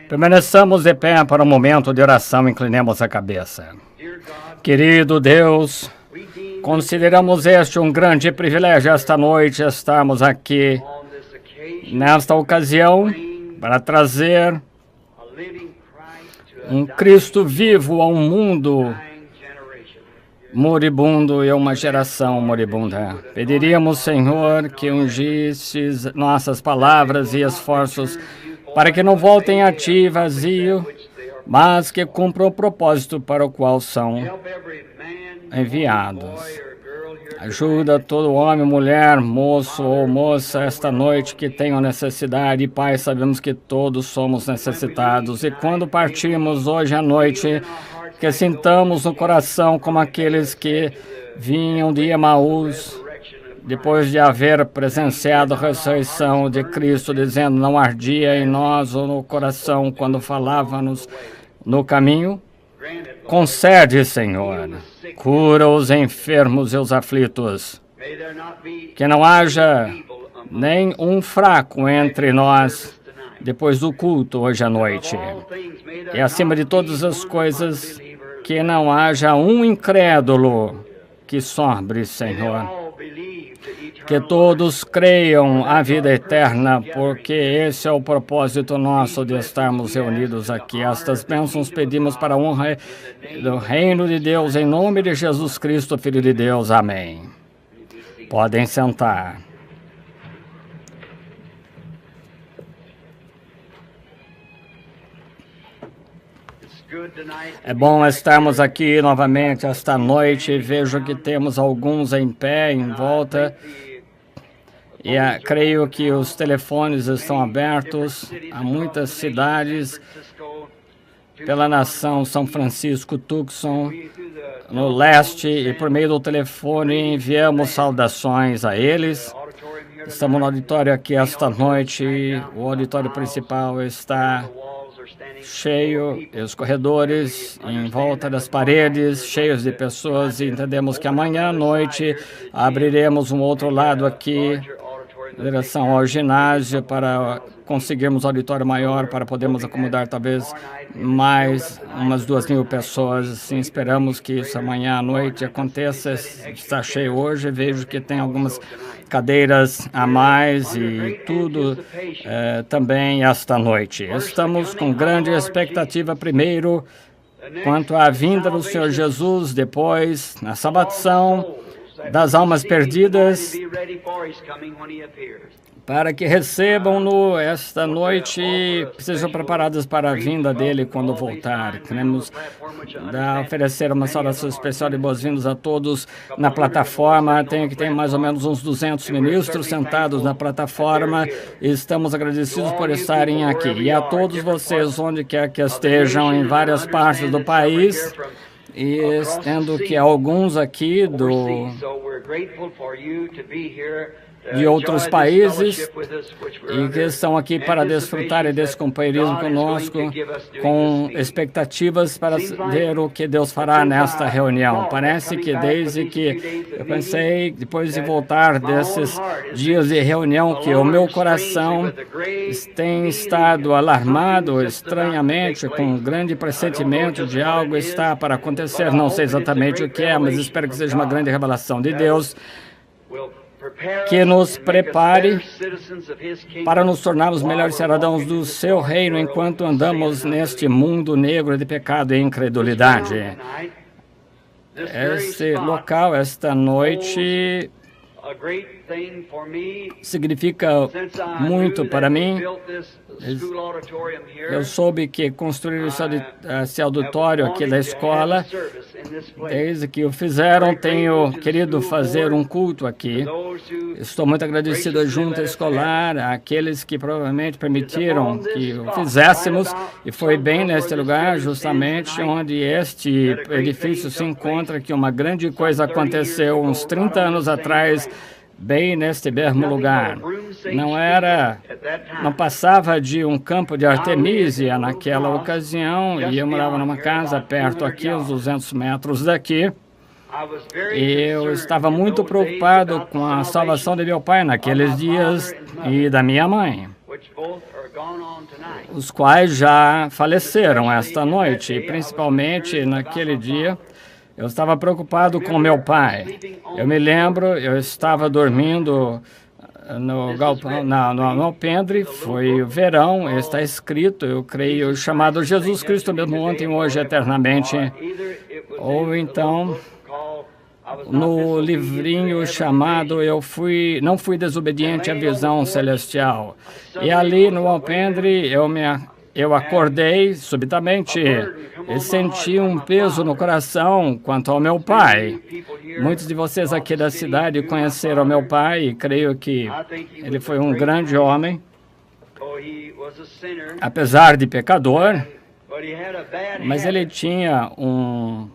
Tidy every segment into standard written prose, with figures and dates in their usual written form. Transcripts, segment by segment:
Permaneçamos de pé para um momento de oração, inclinemos a cabeça. Querido Deus, consideramos este um grande privilégio esta noite estarmos aqui nesta ocasião para trazer um Cristo vivo a um mundo moribundo e a uma geração moribunda. Pediríamos, Senhor, que ungisse nossas palavras e esforços para que não voltem a Ti vazio, mas que cumpram o propósito para o qual são enviados. Ajuda todo homem, mulher, moço ou moça esta noite que tenham necessidade. Pai, sabemos que todos somos necessitados. E quando partimos hoje à noite, que sintamos no coração como aqueles que vinham de Emaús, depois de haver presenciado a ressurreição de Cristo, dizendo, não ardia em nós ou no coração quando falávamos no caminho. Concede, Senhor, cura os enfermos e os aflitos. Que não haja nem um fraco entre nós depois do culto hoje à noite. E acima de todas as coisas, que não haja um incrédulo que sobre, Senhor. Que todos creiam a vida eterna, porque esse é o propósito nosso de estarmos reunidos aqui. Estas bênçãos pedimos para a honra do reino de Deus, em nome de Jesus Cristo, Filho de Deus. Amém. Podem sentar. É bom estarmos aqui novamente esta noite. Vejo que temos alguns em pé, em volta. E creio que os telefones estão abertos a muitas cidades pela nação São Francisco, Tucson, no leste, e por meio do telefone enviamos saudações a eles. Estamos no auditório aqui esta noite, o auditório principal está cheio, e os corredores em volta das paredes cheios de pessoas, e entendemos que amanhã à noite abriremos um outro lado aqui, em direção ao ginásio, para conseguirmos um auditório maior, para podermos acomodar talvez mais umas 2.000 pessoas. Assim, esperamos que isso amanhã à noite aconteça. Está cheio hoje, vejo que tem algumas cadeiras a mais e tudo também esta noite. Estamos com grande expectativa, primeiro, quanto à vinda do Senhor Jesus, depois, na salvação das almas perdidas, para que recebam-no esta noite e sejam preparados para a vinda dele quando voltar. Queremos oferecer uma saudação especial de boas-vindas a todos na plataforma. Tem mais ou menos uns 200 ministros sentados na plataforma. Estamos agradecidos por estarem aqui. E a todos vocês, onde quer que estejam, em várias partes do país, e tendo que alguns aqui de outros países e que estão aqui para desfrutar desse companheirismo conosco, com expectativas para ver o que Deus fará nesta reunião. Parece que desde que eu pensei, depois de voltar desses dias de reunião, que o meu coração tem estado alarmado estranhamente, com um grande pressentimento de algo está para acontecer. Não sei exatamente o que é, mas espero que seja uma grande revelação de Deus, que nos prepare para nos tornarmos melhores cidadãos do seu reino enquanto andamos neste mundo negro de pecado e incredulidade. Este local, esta noite, significa muito para mim. Eu soube que construíram esse auditório aqui da escola. Desde que o fizeram, tenho querido fazer um culto aqui. Estou muito agradecido à junta escolar, àqueles que provavelmente permitiram que o fizéssemos, e foi bem neste lugar, justamente onde este edifício se encontra, que uma grande coisa aconteceu uns 30 anos atrás, bem neste mesmo lugar. Não passava de um campo de Artemísia naquela ocasião, e eu morava numa casa perto aqui, uns 200 metros daqui. E eu estava muito preocupado com a salvação de meu pai naqueles dias e da minha mãe. os quais já faleceram esta noite, e principalmente naquele dia. Eu estava preocupado com meu pai. Eu me lembro, eu estava dormindo no galpão, no alpendre, foi o verão, está escrito, eu creio, chamado Jesus Cristo mesmo ontem, hoje, eternamente. Ou então, no livrinho chamado Não Fui Desobediente à Visão Celestial. E ali no alpendre eu acordei subitamente e senti um peso no coração quanto ao meu pai. Muitos de vocês aqui da cidade conheceram meu pai e creio que ele foi um grande homem, apesar de pecador, mas ele tinha um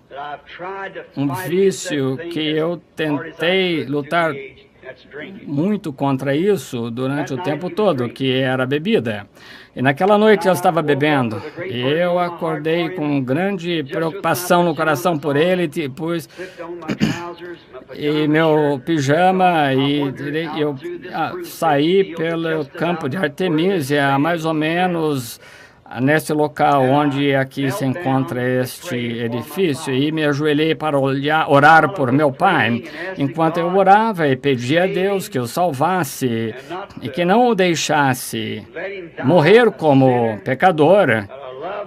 vício que eu tentei lutar muito contra isso durante o tempo todo, que era a bebida. E naquela noite eu estava bebendo, e eu acordei com grande preocupação no coração por ele, pus meu pijama e eu saí pelo campo de Artemísia, mais ou menos nesse local onde aqui se encontra este edifício, e me ajoelhei para orar por meu pai. Enquanto eu orava e pedia a Deus que o salvasse e que não o deixasse morrer como pecador,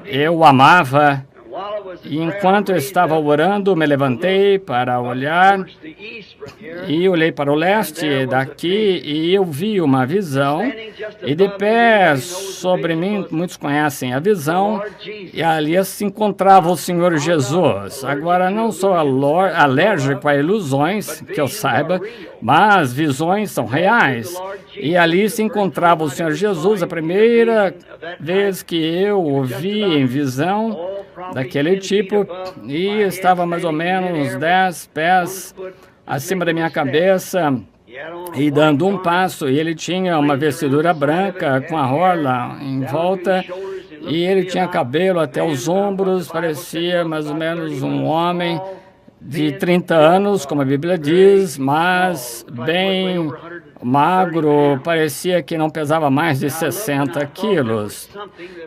eu o amava. E enquanto eu estava orando, me levantei para olhar e olhei para o leste daqui e eu vi uma visão e de pé sobre mim, muitos conhecem a visão, e ali se encontrava o Senhor Jesus. Agora, não sou alérgico a ilusões, que eu saiba, mas visões são reais. E ali se encontrava o Senhor Jesus, a primeira vez que eu o vi em visão daquele tipo, e estava mais ou menos 10 pés acima da minha cabeça e dando um passo, e ele tinha uma vestidura branca com a orla em volta, e ele tinha cabelo até os ombros, parecia mais ou menos um homem de 30 anos, como a Bíblia diz, mas bem magro, parecia que não pesava mais de 60 quilos.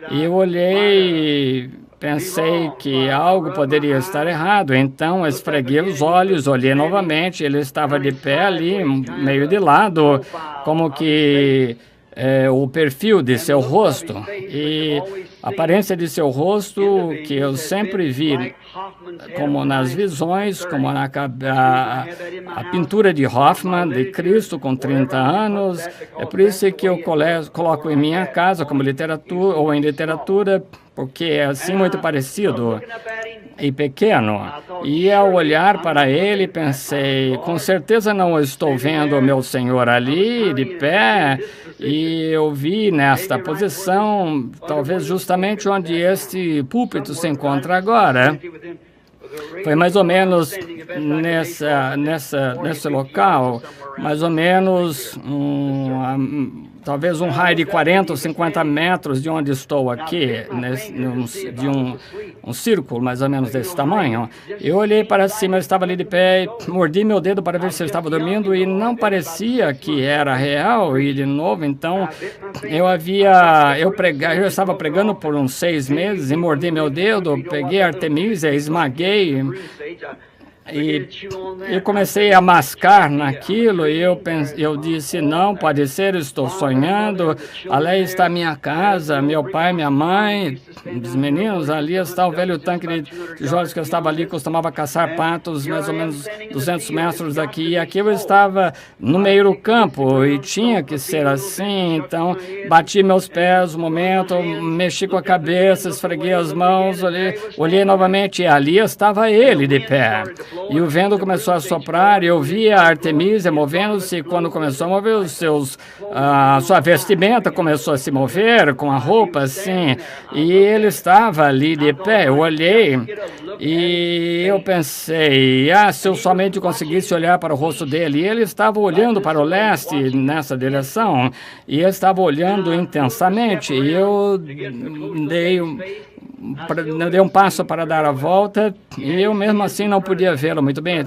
E eu olhei, pensei que algo poderia estar errado, então esfreguei os olhos, olhei novamente, ele estava de pé ali, meio de lado, como que o perfil de seu rosto, e a aparência de seu rosto, que eu sempre vi, como nas visões, como a pintura de Hoffman, de Cristo com 30 anos. É por isso que eu coloco em minha casa como literatura, ou em literatura, porque é assim muito parecido e pequeno. E ao olhar para ele, pensei, com certeza não estou vendo o meu Senhor ali, de pé, e eu vi nesta posição, talvez justamente onde este púlpito se encontra agora. Foi mais ou menos nesse local, mais ou menos talvez um raio de 40 ou 50 metros de onde estou aqui, de um círculo mais ou menos desse tamanho. Eu olhei para cima, eu estava ali de pé, mordi meu dedo para ver se eu estava dormindo e não parecia que era real. E de novo, então, eu estava pregando por uns 6 meses e mordi meu dedo, peguei a Artemísia, esmaguei. E eu comecei a mascar naquilo e eu disse, não, pode ser, estou sonhando, ali está minha casa, meu pai, minha mãe, os meninos, ali está o velho tanque de tijolos que eu estava ali, costumava caçar patos, mais ou menos 200 metros daqui, e aqui eu estava no meio do campo e tinha que ser assim, então bati meus pés um momento, mexi com a cabeça, esfreguei as mãos, olhei novamente e ali estava ele de pé. E o vento começou a soprar, e eu vi a Artemísia movendo-se, e quando começou a mover sua vestimenta começou a se mover, com a roupa assim, e ele estava ali de pé. Eu olhei, e eu pensei, se eu somente conseguisse olhar para o rosto dele, e ele estava olhando para o leste, nessa direção, e ele estava olhando intensamente, e eu dei deu um passo para dar a volta e eu mesmo assim não podia vê-lo muito bem.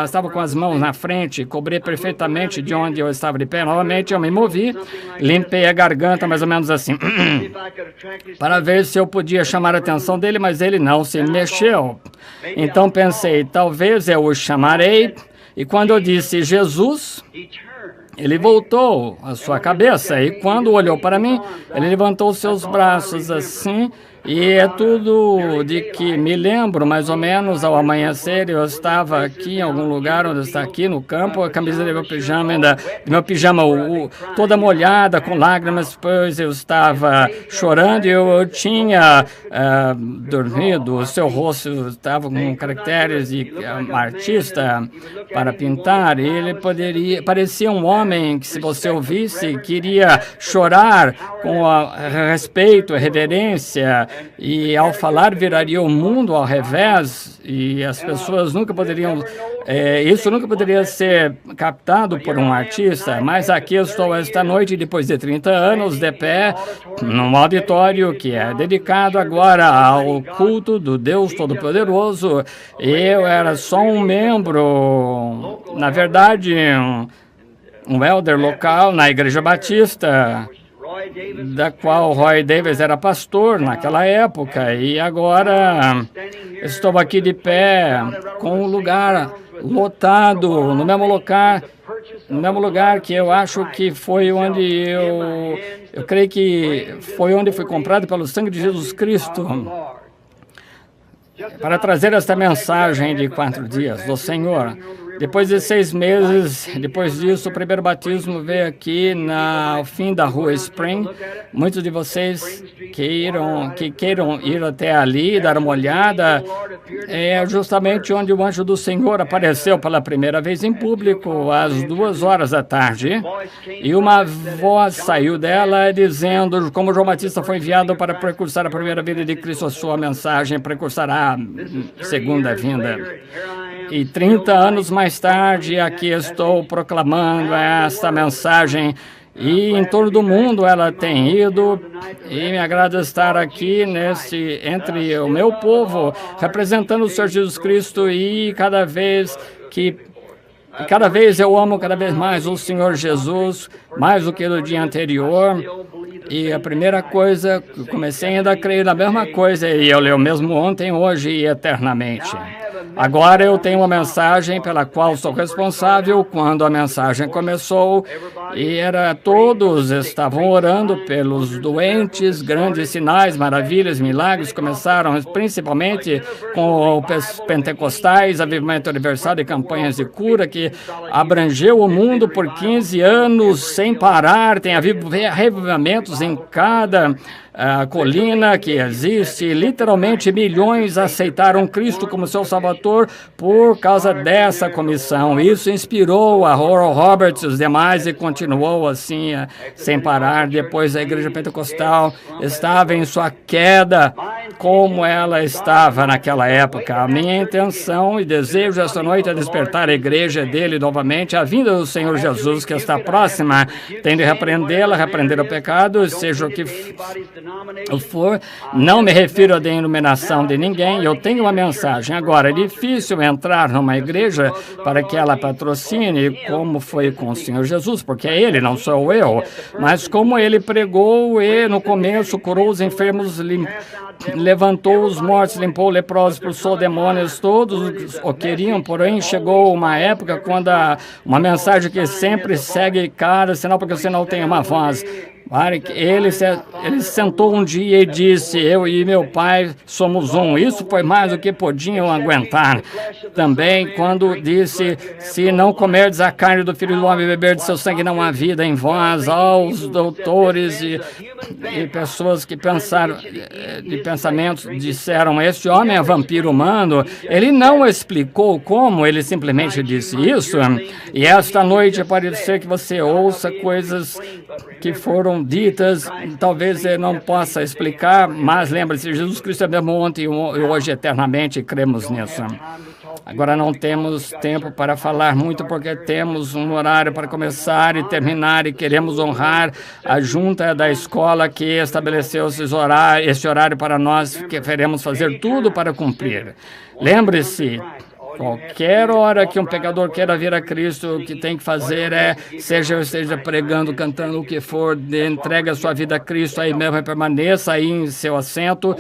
Estava com as mãos na frente, cobri perfeitamente de onde eu estava de pé. Novamente eu me movi, limpei a garganta mais ou menos assim, para ver se eu podia chamar a atenção dele, mas ele não se mexeu. Então pensei, talvez eu o chamarei, e quando eu disse Jesus, ele voltou a sua cabeça e quando olhou para mim, ele levantou seus braços assim. E é tudo de que me lembro, mais ou menos, ao amanhecer, eu estava aqui em algum lugar, onde está aqui no campo, a camisa do meu pijama toda molhada, com lágrimas, pois eu estava chorando e eu tinha dormido, o seu rosto estava com caracteres de artista para pintar, e ele parecia um homem que, se você ouvisse, queria chorar com respeito, reverência, e ao falar viraria o mundo ao revés e as pessoas nunca poderiam, isso nunca poderia ser captado por um artista, mas aqui eu estou esta noite, depois de 30 anos, de pé, num auditório que é dedicado agora ao culto do Deus Todo-Poderoso. Eu era só um membro, na verdade, um elder local na Igreja Batista, da qual Roy Davis era pastor naquela época, e agora estou aqui de pé com um lugar lotado, no mesmo lugar que eu acho que foi onde eu creio que foi onde foi comprado pelo sangue de Jesus Cristo, para trazer esta mensagem de 4 dias do Senhor. Depois de 6 meses, depois disso, o primeiro batismo veio aqui ao fim da rua Spring. Muitos de vocês que queiram ir até ali, dar uma olhada, é justamente onde o anjo do Senhor apareceu pela primeira vez em público, às 2 da tarde. E uma voz saiu dela dizendo como João Batista foi enviado para precursar a primeira vinda de Cristo, a sua mensagem precursará a segunda vinda. E 30 anos mais tarde, aqui estou proclamando esta mensagem. E em todo do mundo ela tem ido, e me agrada estar aqui entre o meu povo, representando o Senhor Jesus Cristo, e cada vez eu amo cada vez mais o Senhor Jesus, mais do que no dia anterior. E a primeira coisa, comecei ainda a crer na mesma coisa, e eu leio mesmo ontem, hoje e eternamente. Agora eu tenho uma mensagem pela qual sou responsável. Quando a mensagem começou, todos estavam orando pelos doentes, grandes sinais, maravilhas, milagres começaram, principalmente com os pentecostais, avivamento universal e campanhas de cura que abrangeu o mundo por 15 anos sem parar. Tem revivamentos em cada colina que existe. Literalmente milhões aceitaram Cristo como seu Salvador por causa dessa comissão. Isso inspirou a Oral Roberts e os demais e continuou assim sem parar. Depois a igreja pentecostal estava em sua queda, como ela estava naquela época. A minha intenção e desejo esta noite é despertar a igreja dele novamente, a vinda do Senhor Jesus que está próxima. Tem de repreendê-la, repreender o pecado, seja o que for. Não me refiro à denominação de ninguém, eu tenho uma mensagem. Agora, é difícil entrar numa igreja para que ela patrocine, como foi com o Senhor Jesus, porque é Ele, não sou eu. Mas como Ele pregou e no começo curou os enfermos, levantou os mortos, limpou leprosos, expulsou demônios, todos o queriam, porém chegou uma época quando uma mensagem que sempre segue cara, senão porque você não tem uma voz. Ele sentou um dia e disse, eu e meu pai somos um. Isso foi mais do que podiam aguentar. Também quando disse, se não comerdes a carne do Filho do Homem e beber de seu sangue, não há vida em vós. Aos doutores e pessoas que pensaram, de pensamentos, disseram, este homem é vampiro humano. Ele não explicou como, ele simplesmente disse isso. E esta noite pode ser que você ouça coisas que foram ditas, talvez eu não possa explicar, mas lembre-se, Jesus Cristo é mesmo ontem e hoje eternamente, e cremos nisso. Agora não temos tempo para falar muito porque temos um horário para começar e terminar e queremos honrar a junta da escola que estabeleceu esse horário para nós, que queremos fazer tudo para cumprir. Lembre-se, qualquer hora que um pecador queira vir a Cristo, o que tem que fazer é, seja eu esteja pregando, cantando, o que for, entregue a sua vida a Cristo aí mesmo e permaneça aí em seu assento.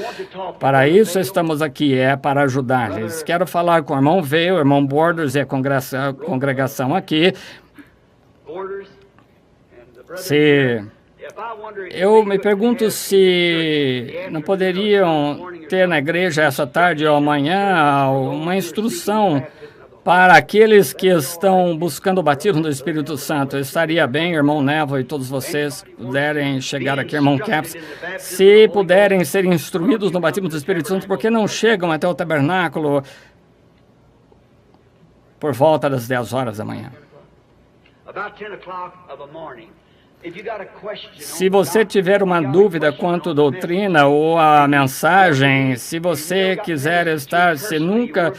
Para isso estamos aqui, é para ajudar-lhes. Quero falar com o irmão Veio, o irmão Borders e a congregação aqui. Eu me pergunto se não poderiam ter na igreja essa tarde ou amanhã uma instrução para aqueles que estão buscando o batismo do Espírito Santo. Estaria bem, irmão Nevo e todos vocês puderem chegar aqui, irmão Caps, se puderem ser instruídos no batismo do Espírito Santo, por que não chegam até o tabernáculo por volta das 10 horas da manhã? Se você tiver uma dúvida quanto à doutrina ou à mensagem, se você quiser estar, se nunca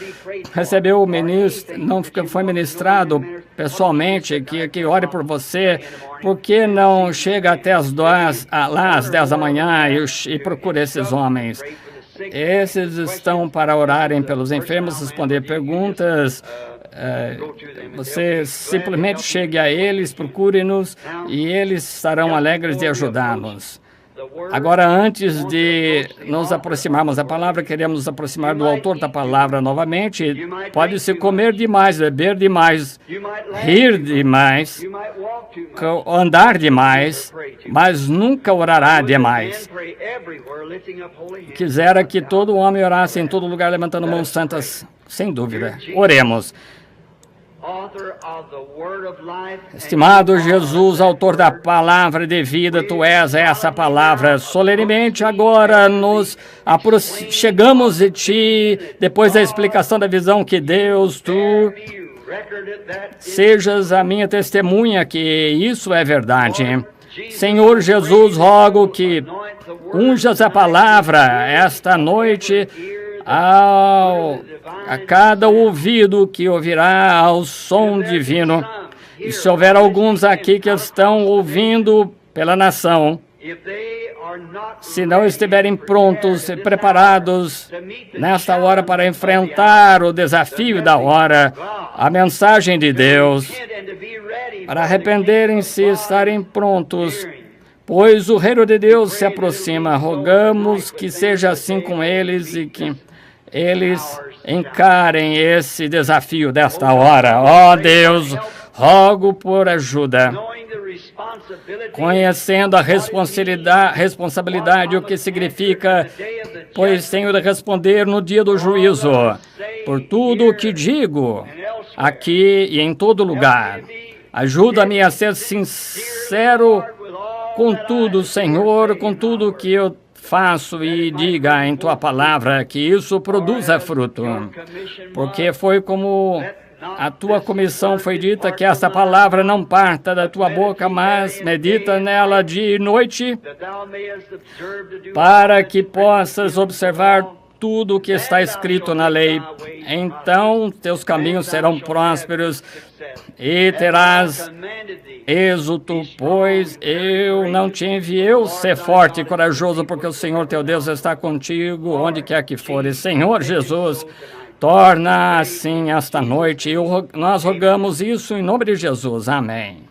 recebeu o ministro, não foi ministrado pessoalmente, que ore por você, por que não chega até lá às 10 da manhã e procura esses homens? Esses estão para orarem pelos enfermos, responder perguntas. Você simplesmente chegue a eles, procure-nos e eles estarão alegres de ajudar-nos. Agora, antes de nos aproximarmos da palavra, queremos nos aproximar do autor da palavra novamente. Pode-se comer demais, beber demais, rir demais, andar demais, mas nunca orará demais. Quisera que todo homem orasse em todo lugar, levantando mãos santas, sem dúvida. Oremos. Estimado Jesus, autor da palavra de vida, Tu és essa palavra. Solenemente agora chegamos de Ti, depois da explicação da visão que Deus, Tu sejas a minha testemunha que isso é verdade. Senhor Jesus, rogo que unjas a palavra esta noite a cada ouvido que ouvirá ao som divino. E se houver alguns aqui que estão ouvindo pela nação, se não estiverem prontos e preparados nesta hora para enfrentar o desafio da hora, a mensagem de Deus, para arrependerem-se e estarem prontos, pois o reino de Deus se aproxima. Rogamos que seja assim com eles e que eles encarem esse desafio desta hora. Ó Deus, rogo por ajuda, conhecendo a responsabilidade, o que significa, pois tenho de responder no dia do juízo, por tudo o que digo, aqui e em todo lugar. Ajuda-me a ser sincero com tudo, Senhor, com tudo que eu faço e diga em Tua palavra, que isso produza fruto. Porque foi como a Tua comissão foi dita, que essa palavra não parta da Tua boca, mas medita nela dia e noite, para que possas observar tudo o que está escrito na lei. Então teus caminhos serão prósperos e terás êxito, pois eu não te enviei. Ser forte e corajoso, porque o Senhor teu Deus está contigo onde quer que fores. Senhor Jesus, torna assim esta noite. Nós rogamos isso em nome de Jesus. Amém.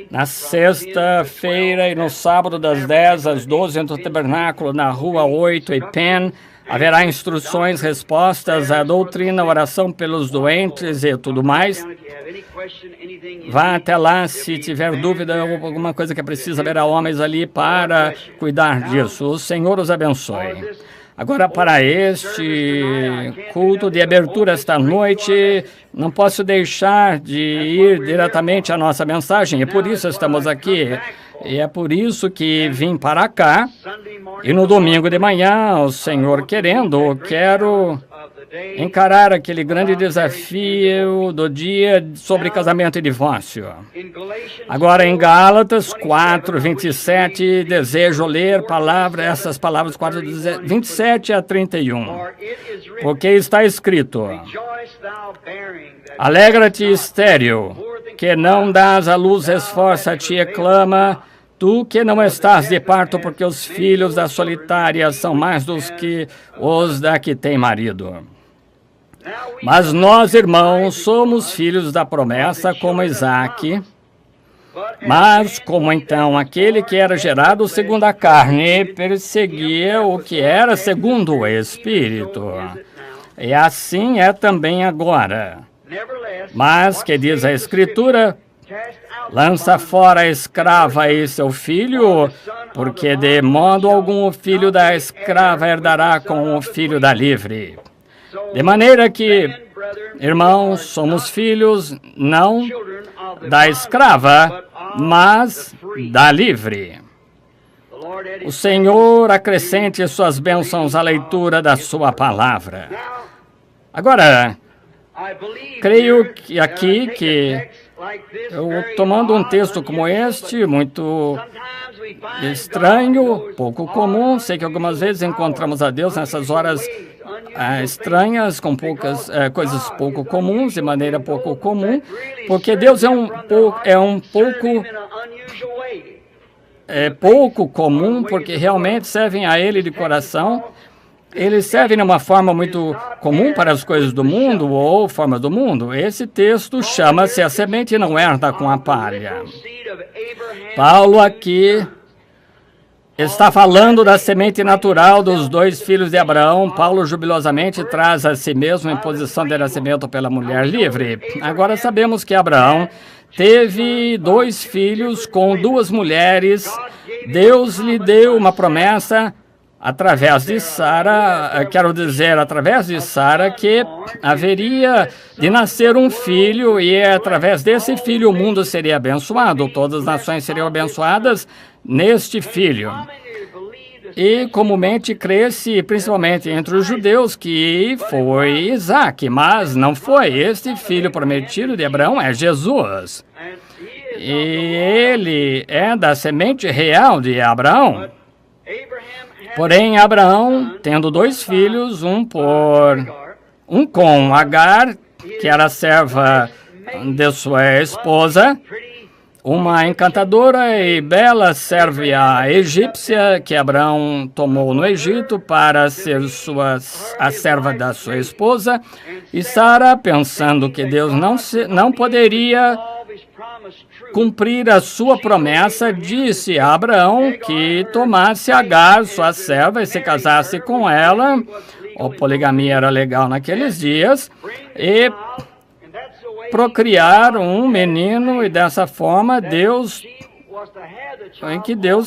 Na sexta-feira e no sábado, das 10 às 12, no tabernáculo, na rua 8 e Penn, haverá instruções, respostas à doutrina, oração pelos doentes e tudo mais. Vá até lá se tiver dúvida ou alguma coisa que precisa, haverá homens ali para cuidar disso. O Senhor os abençoe. Agora, para este culto de abertura esta noite, não posso deixar de ir diretamente à nossa mensagem, e por isso estamos aqui. E é por isso que vim para cá. E no domingo de manhã, o Senhor querendo, quero encarar aquele grande desafio do dia sobre casamento e divórcio. Agora em Gálatas 4:27, desejo ler essas palavras 4:27 a 31. Porque está escrito: Alegra-te, estéril, que não dás à luz, esforça-te e clama, tu que não estás de parto, porque os filhos da solitária são mais dos que os da que tem marido. Mas nós, irmãos, somos filhos da promessa, como Isaque. Mas como então aquele que era gerado segundo a carne perseguia o que era segundo o Espírito, e assim é também agora. Mas que diz a Escritura: lança fora a escrava e seu filho, porque de modo algum o filho da escrava herdará com o filho da livre. De maneira que, irmãos, somos filhos não da escrava, mas da livre. O Senhor acrescente suas bênçãos à leitura da sua palavra. Agora, creio que aqui tomando um texto como este, muito estranho, pouco comum, sei que algumas vezes encontramos a Deus nessas horas estranhas, com poucas coisas pouco comuns, de maneira pouco comum, porque Deus pouco comum, porque realmente servem a Ele de coração. Eles servem de uma forma muito comum para as coisas do mundo ou formas do mundo. Esse texto chama-se A Semente Não Herda com a Palha. Paulo aqui está falando da semente natural dos dois filhos de Abraão. Paulo jubilosamente traz a si mesmo em posição de nascimento pela mulher livre. Agora sabemos que Abraão teve 2 filhos com 2 mulheres. Deus lhe deu uma promessa através de Sara, através de Sara, que haveria de nascer um filho, e através desse filho o mundo seria abençoado, todas as nações seriam abençoadas neste filho. E comumente crê-se, principalmente entre os judeus, que foi Isaque, mas não foi. Este filho prometido de Abraão é Jesus. E ele é da semente real de Abraão. Porém, Abraão, tendo 2 filhos, um com Agar, que era serva de sua esposa, uma encantadora e bela serva egípcia que Abraão tomou no Egito para ser a serva da sua esposa, e Sara, pensando que Deus não poderia cumprir a sua promessa, disse a Abraão que tomasse Agar, sua serva, e se casasse com ela. A poligamia era legal naqueles dias, e procriar um menino, e dessa forma Deus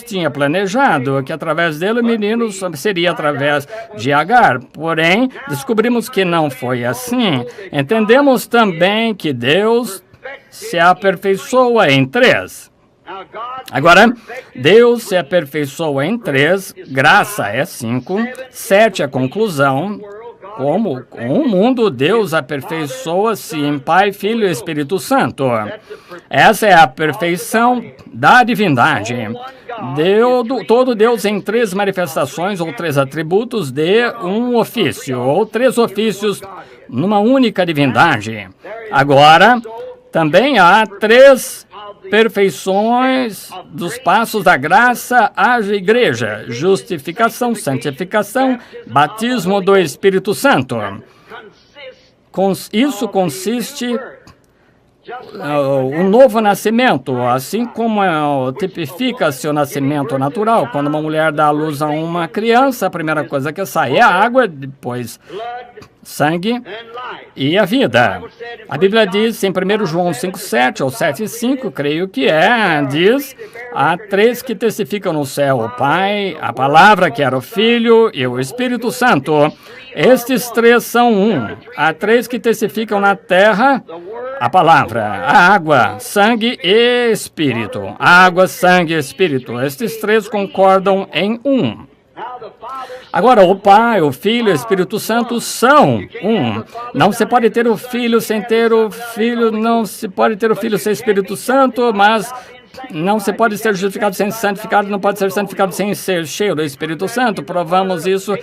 tinha planejado que através dele o menino seria através de Agar. Porém, descobrimos que não foi assim. Entendemos também que Deus se aperfeiçoa em 3. Agora, Deus se aperfeiçoa em 3, graça é 5, 7 a conclusão. Como com o mundo, Deus aperfeiçoa-se em Pai, Filho e Espírito Santo. Essa é a perfeição da divindade. Todo Deus em 3 manifestações ou 3 atributos de um ofício, ou 3 ofícios numa única divindade. Agora, também há 3 perfeições dos passos da graça à igreja: justificação, santificação, batismo do Espírito Santo. Isso consiste o novo nascimento, assim como tipifica-se o nascimento natural. Quando uma mulher dá à luz a uma criança, a primeira coisa que sai é a água, depois sangue e a vida. A Bíblia diz em 1 João 5:7 ou 7:5, creio que diz: há 3 que testificam no céu, o Pai, a Palavra, que era o Filho, e o Espírito Santo. Estes 3 são um. Há 3 que testificam na terra: a Palavra, a água, sangue e Espírito. Água, sangue e Espírito. Estes 3 concordam em um. Agora, o Pai, o Filho e o Espírito Santo são um. Não se pode ter o Filho sem ter o Filho, não se pode ter o Filho sem o Espírito Santo, mas não se pode ser justificado sem santificado, não pode ser santificado sem ser cheio do Espírito Santo. Provamos isso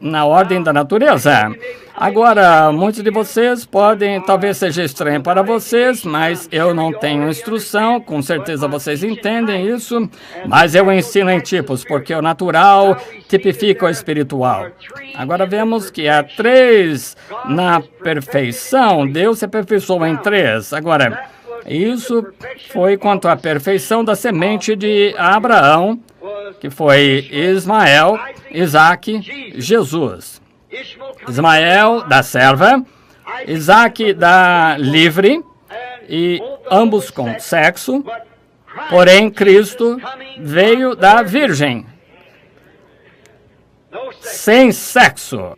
na ordem da natureza. Agora, muitos de vocês podem, talvez seja estranho para vocês, mas eu não tenho instrução, com certeza vocês entendem isso, mas eu ensino em tipos, porque o natural tipifica o espiritual. Agora vemos que há 3 na perfeição, Deus se aperfeiçoou em 3. Agora, isso foi quanto à perfeição da semente de Abraão, que foi Ismael, Isaque, Jesus. Ismael da serva, Isaque da livre, e ambos com sexo, porém Cristo veio da virgem, sem sexo.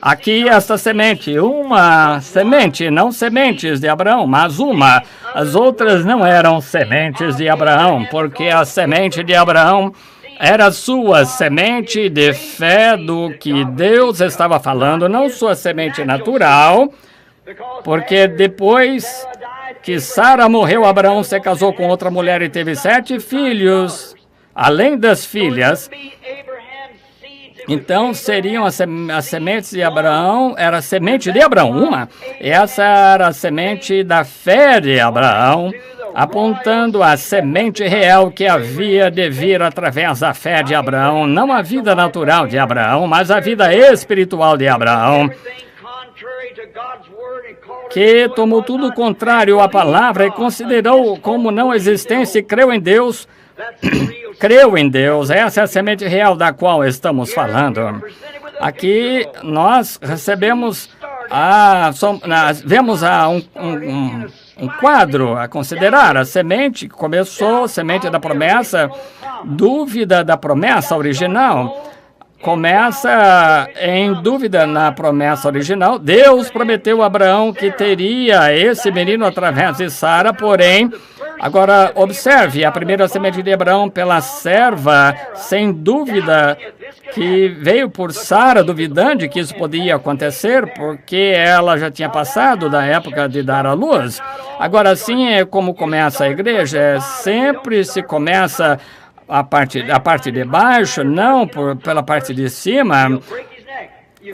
Aqui esta semente, uma semente, não sementes de Abraão, mas uma. As outras não eram sementes de Abraão, porque a semente de Abraão era sua semente de fé do que Deus estava falando, não sua semente natural, porque depois que Sara morreu, Abraão se casou com outra mulher e teve 7 filhos, além das filhas. Então, seriam as sementes de Abraão, era a semente de Abraão, uma. Essa era a semente da fé de Abraão, apontando a semente real que havia de vir através da fé de Abraão, não a vida natural de Abraão, mas a vida espiritual de Abraão, que tomou tudo contrário à palavra e considerou como não existência e creu em Deus. Creu em Deus, essa é a semente real da qual estamos falando. Aqui nós recebemos, vemos um quadro a considerar. A semente que começou, semente da promessa, dúvida da promessa original. Começa em dúvida na promessa original. Deus prometeu a Abraão que teria esse menino através de Sara, porém, agora observe, a primeira semente de Abraão pela serva, sem dúvida, que veio por Sara, duvidando que isso podia acontecer, porque ela já tinha passado da época de dar à luz. Agora, assim é como começa a igreja, sempre se começa a parte de baixo, não pela parte de cima.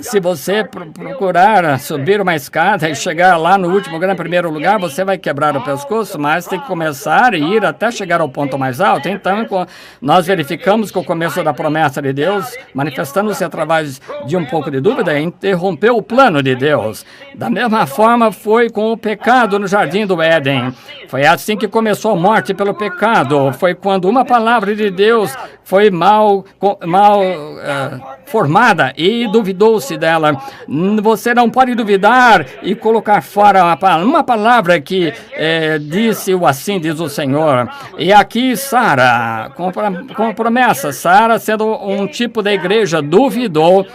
Se você procurar subir uma escada e chegar lá no último lugar, em primeiro lugar, você vai quebrar o pescoço, mas tem que começar e ir até chegar ao ponto mais alto. Então, nós verificamos que o começo da promessa de Deus, manifestando-se através de um pouco de dúvida, interrompeu o plano de Deus. Da mesma forma, foi com o pecado no Jardim do Éden. Foi assim que começou a morte pelo pecado. Foi quando uma palavra de Deus foi mal formada e duvidou-se dela. Você não pode duvidar e colocar fora uma palavra que disse o assim diz o Senhor. E aqui Sara, com promessa, Sara sendo um tipo da igreja, duvidou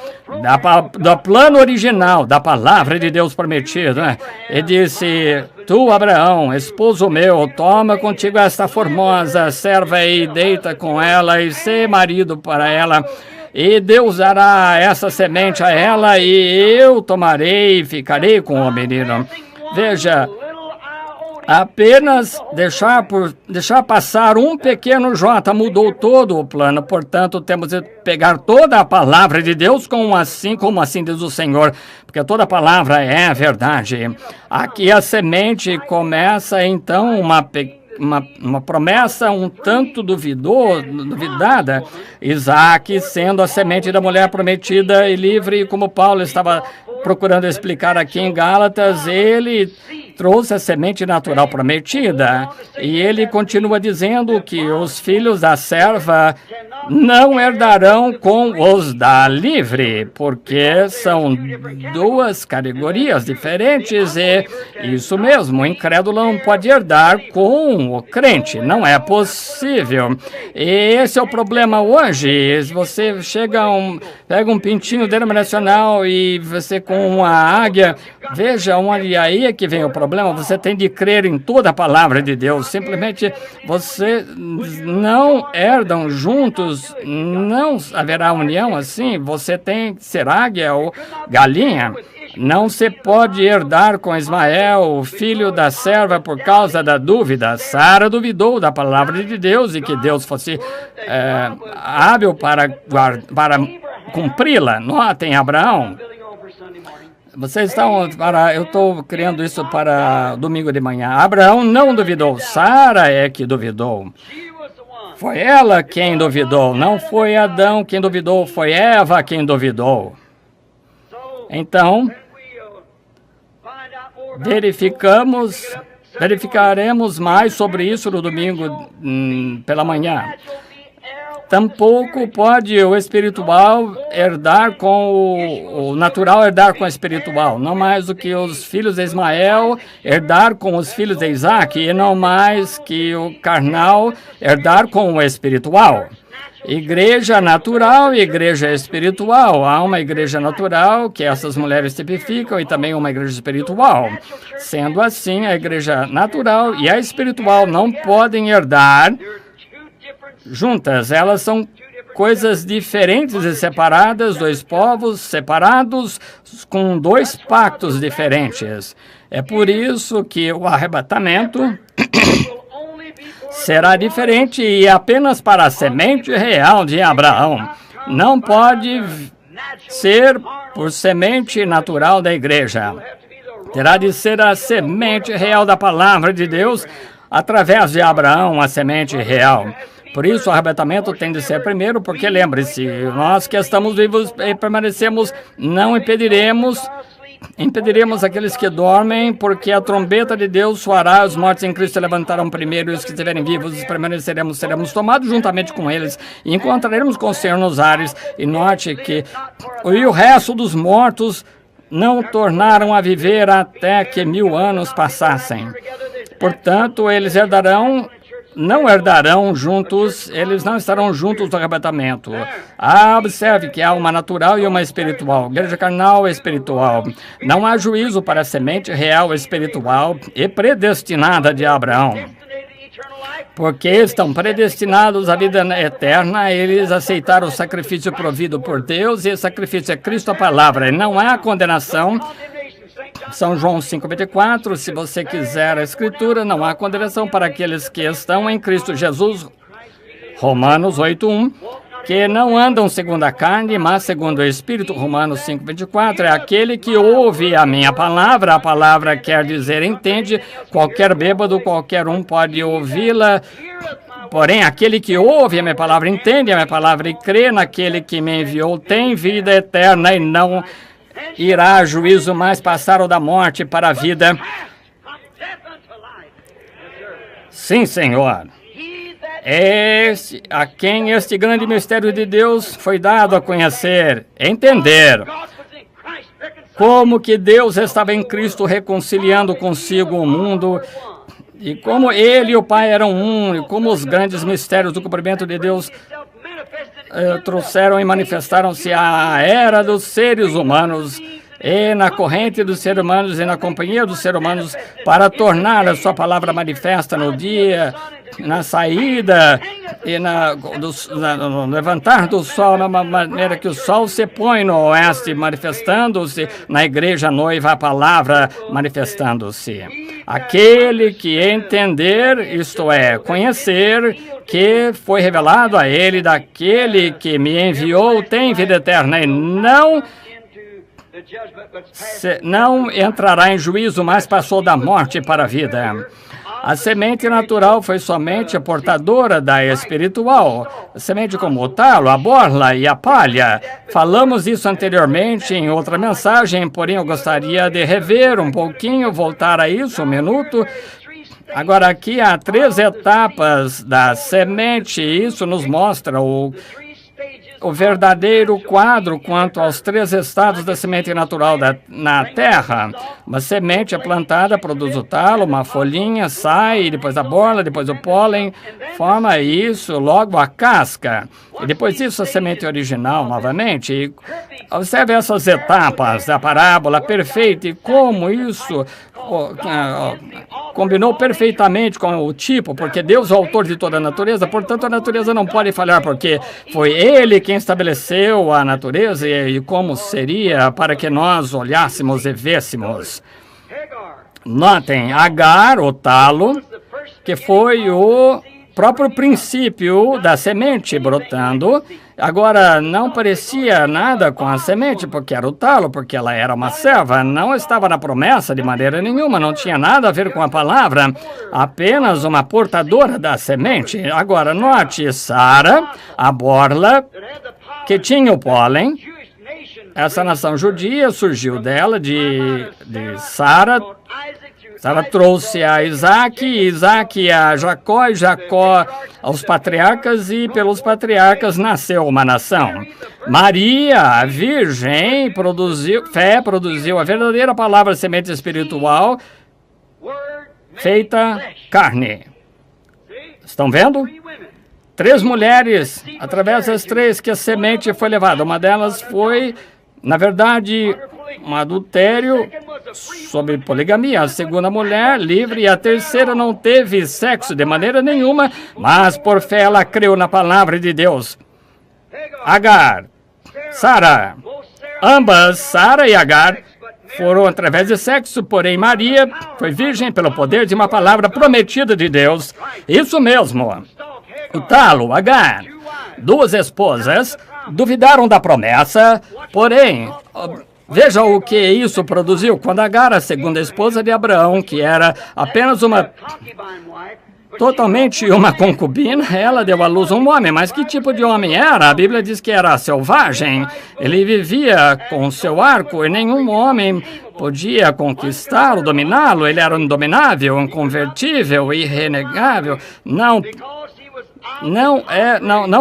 do plano original, da palavra de Deus prometida. E disse: tu, Abraão, esposo meu, toma contigo esta formosa serva e deita com ela e sê marido para ela. E Deus dará essa semente a ela e eu tomarei e ficarei com o menino. Veja, apenas deixar passar um pequeno J mudou todo o plano. Portanto, temos que pegar toda a palavra de Deus como assim diz o Senhor, porque toda palavra é a verdade. Aqui a semente começa então uma promessa um tanto duvidada. Isaque sendo a semente da mulher prometida e livre, como Paulo estava procurando explicar aqui em Gálatas, ele trouxe a semente natural prometida. E ele continua dizendo que os filhos da serva não herdarão com os da livre, porque são duas categorias diferentes e isso mesmo, o incrédulo não pode herdar com o crente, não é possível. E esse é o problema hoje. Você pega um pintinho denominacional e você com uma águia, veja onde aí é que vem o problema. Você tem de crer em toda a palavra de Deus, simplesmente você não herdam juntos, não haverá união assim. Você tem que ser águia ou galinha. Não se pode herdar com Ismael, o filho da serva, por causa da dúvida. Sara duvidou da palavra de Deus e que Deus fosse hábil para cumpri-la. Notem, Abraão. Vocês estão eu estou criando isso para domingo de manhã. Abraão não duvidou, Sara é que duvidou. Foi ela quem duvidou, não foi Adão quem duvidou, foi Eva quem duvidou. Então, verificaremos mais sobre isso no domingo pela manhã. Tampouco pode o espiritual herdar com o natural herdar com o espiritual, não mais do que os filhos de Ismael herdar com os filhos de Isaac, e não mais que o carnal herdar com o espiritual. Igreja natural e igreja espiritual. Há uma igreja natural, que essas mulheres tipificam, e também uma igreja espiritual. Sendo assim, a igreja natural e a espiritual não podem herdar juntas. Elas são coisas diferentes e separadas, dois povos separados, com dois pactos diferentes. É por isso que o arrebatamento será diferente e apenas para a semente real de Abraão. Não pode ser por semente natural da igreja. Terá de ser a semente real da palavra de Deus através de Abraão, a semente real. Por isso, o arrebatamento tem de ser primeiro, porque lembre-se, nós que estamos vivos e permanecemos, não impediremos aqueles que dormem, porque a trombeta de Deus soará, os mortos em Cristo se levantarão primeiro, e os que estiverem vivos permaneceremos, seremos tomados juntamente com eles, e encontraremos com o Senhor nos ares. E note que o resto dos mortos não tornaram a viver até que 1000 anos passassem. Portanto, eles não herdarão juntos, eles não estarão juntos no arrebatamento. Observe que há uma natural e uma espiritual, igreja carnal e espiritual. Não há juízo para a semente real espiritual e predestinada de Abraão. Porque estão predestinados à vida eterna, eles aceitaram o sacrifício provido por Deus, e esse sacrifício é Cristo a palavra. E não há condenação. São João 5,24, se você quiser a escritura, não há condenação para aqueles que estão em Cristo Jesus. Romanos 8,1, que não andam segundo a carne, mas segundo o Espírito. Romanos 5,24, é aquele que ouve a minha palavra. A palavra quer dizer, entende, qualquer bêbado, qualquer um pode ouvi-la. Porém, aquele que ouve a minha palavra, entende a minha palavra e crê naquele que me enviou, tem vida eterna e não irá a juízo, mas passaram da morte para a vida. Sim, Senhor. A quem este grande mistério de Deus foi dado a conhecer, entender como que Deus estava em Cristo reconciliando consigo o mundo, e como Ele e o Pai eram um, e como os grandes mistérios do cumprimento de Deus trouxeram e manifestaram-se à era dos seres humanos, e na corrente dos seres humanos e na companhia dos seres humanos, para tornar a sua palavra manifesta no dia, na saída e no levantar do sol, na maneira que o sol se põe no oeste, manifestando-se na igreja noiva, a palavra manifestando-se. Aquele que entender, isto é, conhecer, que foi revelado a ele daquele que me enviou, tem vida eterna e não entrará em juízo, mas passou da morte para a vida. A semente natural foi somente a portadora da espiritual. A semente como o talo, a borla e a palha. Falamos isso anteriormente em outra mensagem, porém eu gostaria de rever um pouquinho, voltar a isso um minuto. Agora, aqui há 3 etapas da semente, e isso nos mostra o verdadeiro quadro quanto aos 3 estados da semente natural na terra. Uma semente é plantada, produz o talo, uma folhinha, sai, depois a borla, depois o pólen, forma isso, logo a casca. E depois isso a semente original, novamente. E observe essas etapas da parábola perfeita e como isso combinou perfeitamente com o tipo, porque Deus é o autor de toda a natureza, portanto a natureza não pode falhar, porque foi Ele quem estabeleceu a natureza e como seria para que nós olhássemos e vêssemos. Notem, Agar, o talo, que foi o próprio princípio da semente brotando. Agora, não parecia nada com a semente, porque era o talo, porque ela era uma serva, não estava na promessa de maneira nenhuma, não tinha nada a ver com a palavra, apenas uma portadora da semente. Agora, note, Sara, a borla, que tinha o pólen. Essa nação judia surgiu dela, de Sara. Sara trouxe a Isaac, Isaac a Jacó, e Jacó aos patriarcas, e pelos patriarcas nasceu uma nação. Maria, a virgem, produziu a verdadeira palavra semente espiritual, feita carne. Estão vendo? 3 mulheres, através das 3 que a semente foi levada. Uma delas foi, na verdade, um adultério sobre poligamia. A segunda mulher, livre, e a terceira não teve sexo de maneira nenhuma, mas por fé ela creu na palavra de Deus. Agar, Sara, ambas, Sara e Agar, foram através de sexo, porém Maria foi virgem pelo poder de uma palavra prometida de Deus. Isso mesmo. O talo, Agar, 2 esposas, duvidaram da promessa, porém, veja o que isso produziu. Quando Agar, a segunda esposa de Abraão, que era apenas totalmente uma concubina, ela deu à luz um homem. Mas que tipo de homem era? A Bíblia diz que era selvagem. Ele vivia com seu arco e nenhum homem podia conquistá-lo, dominá-lo. Ele era indominável, inconvertível, irrenegável. Não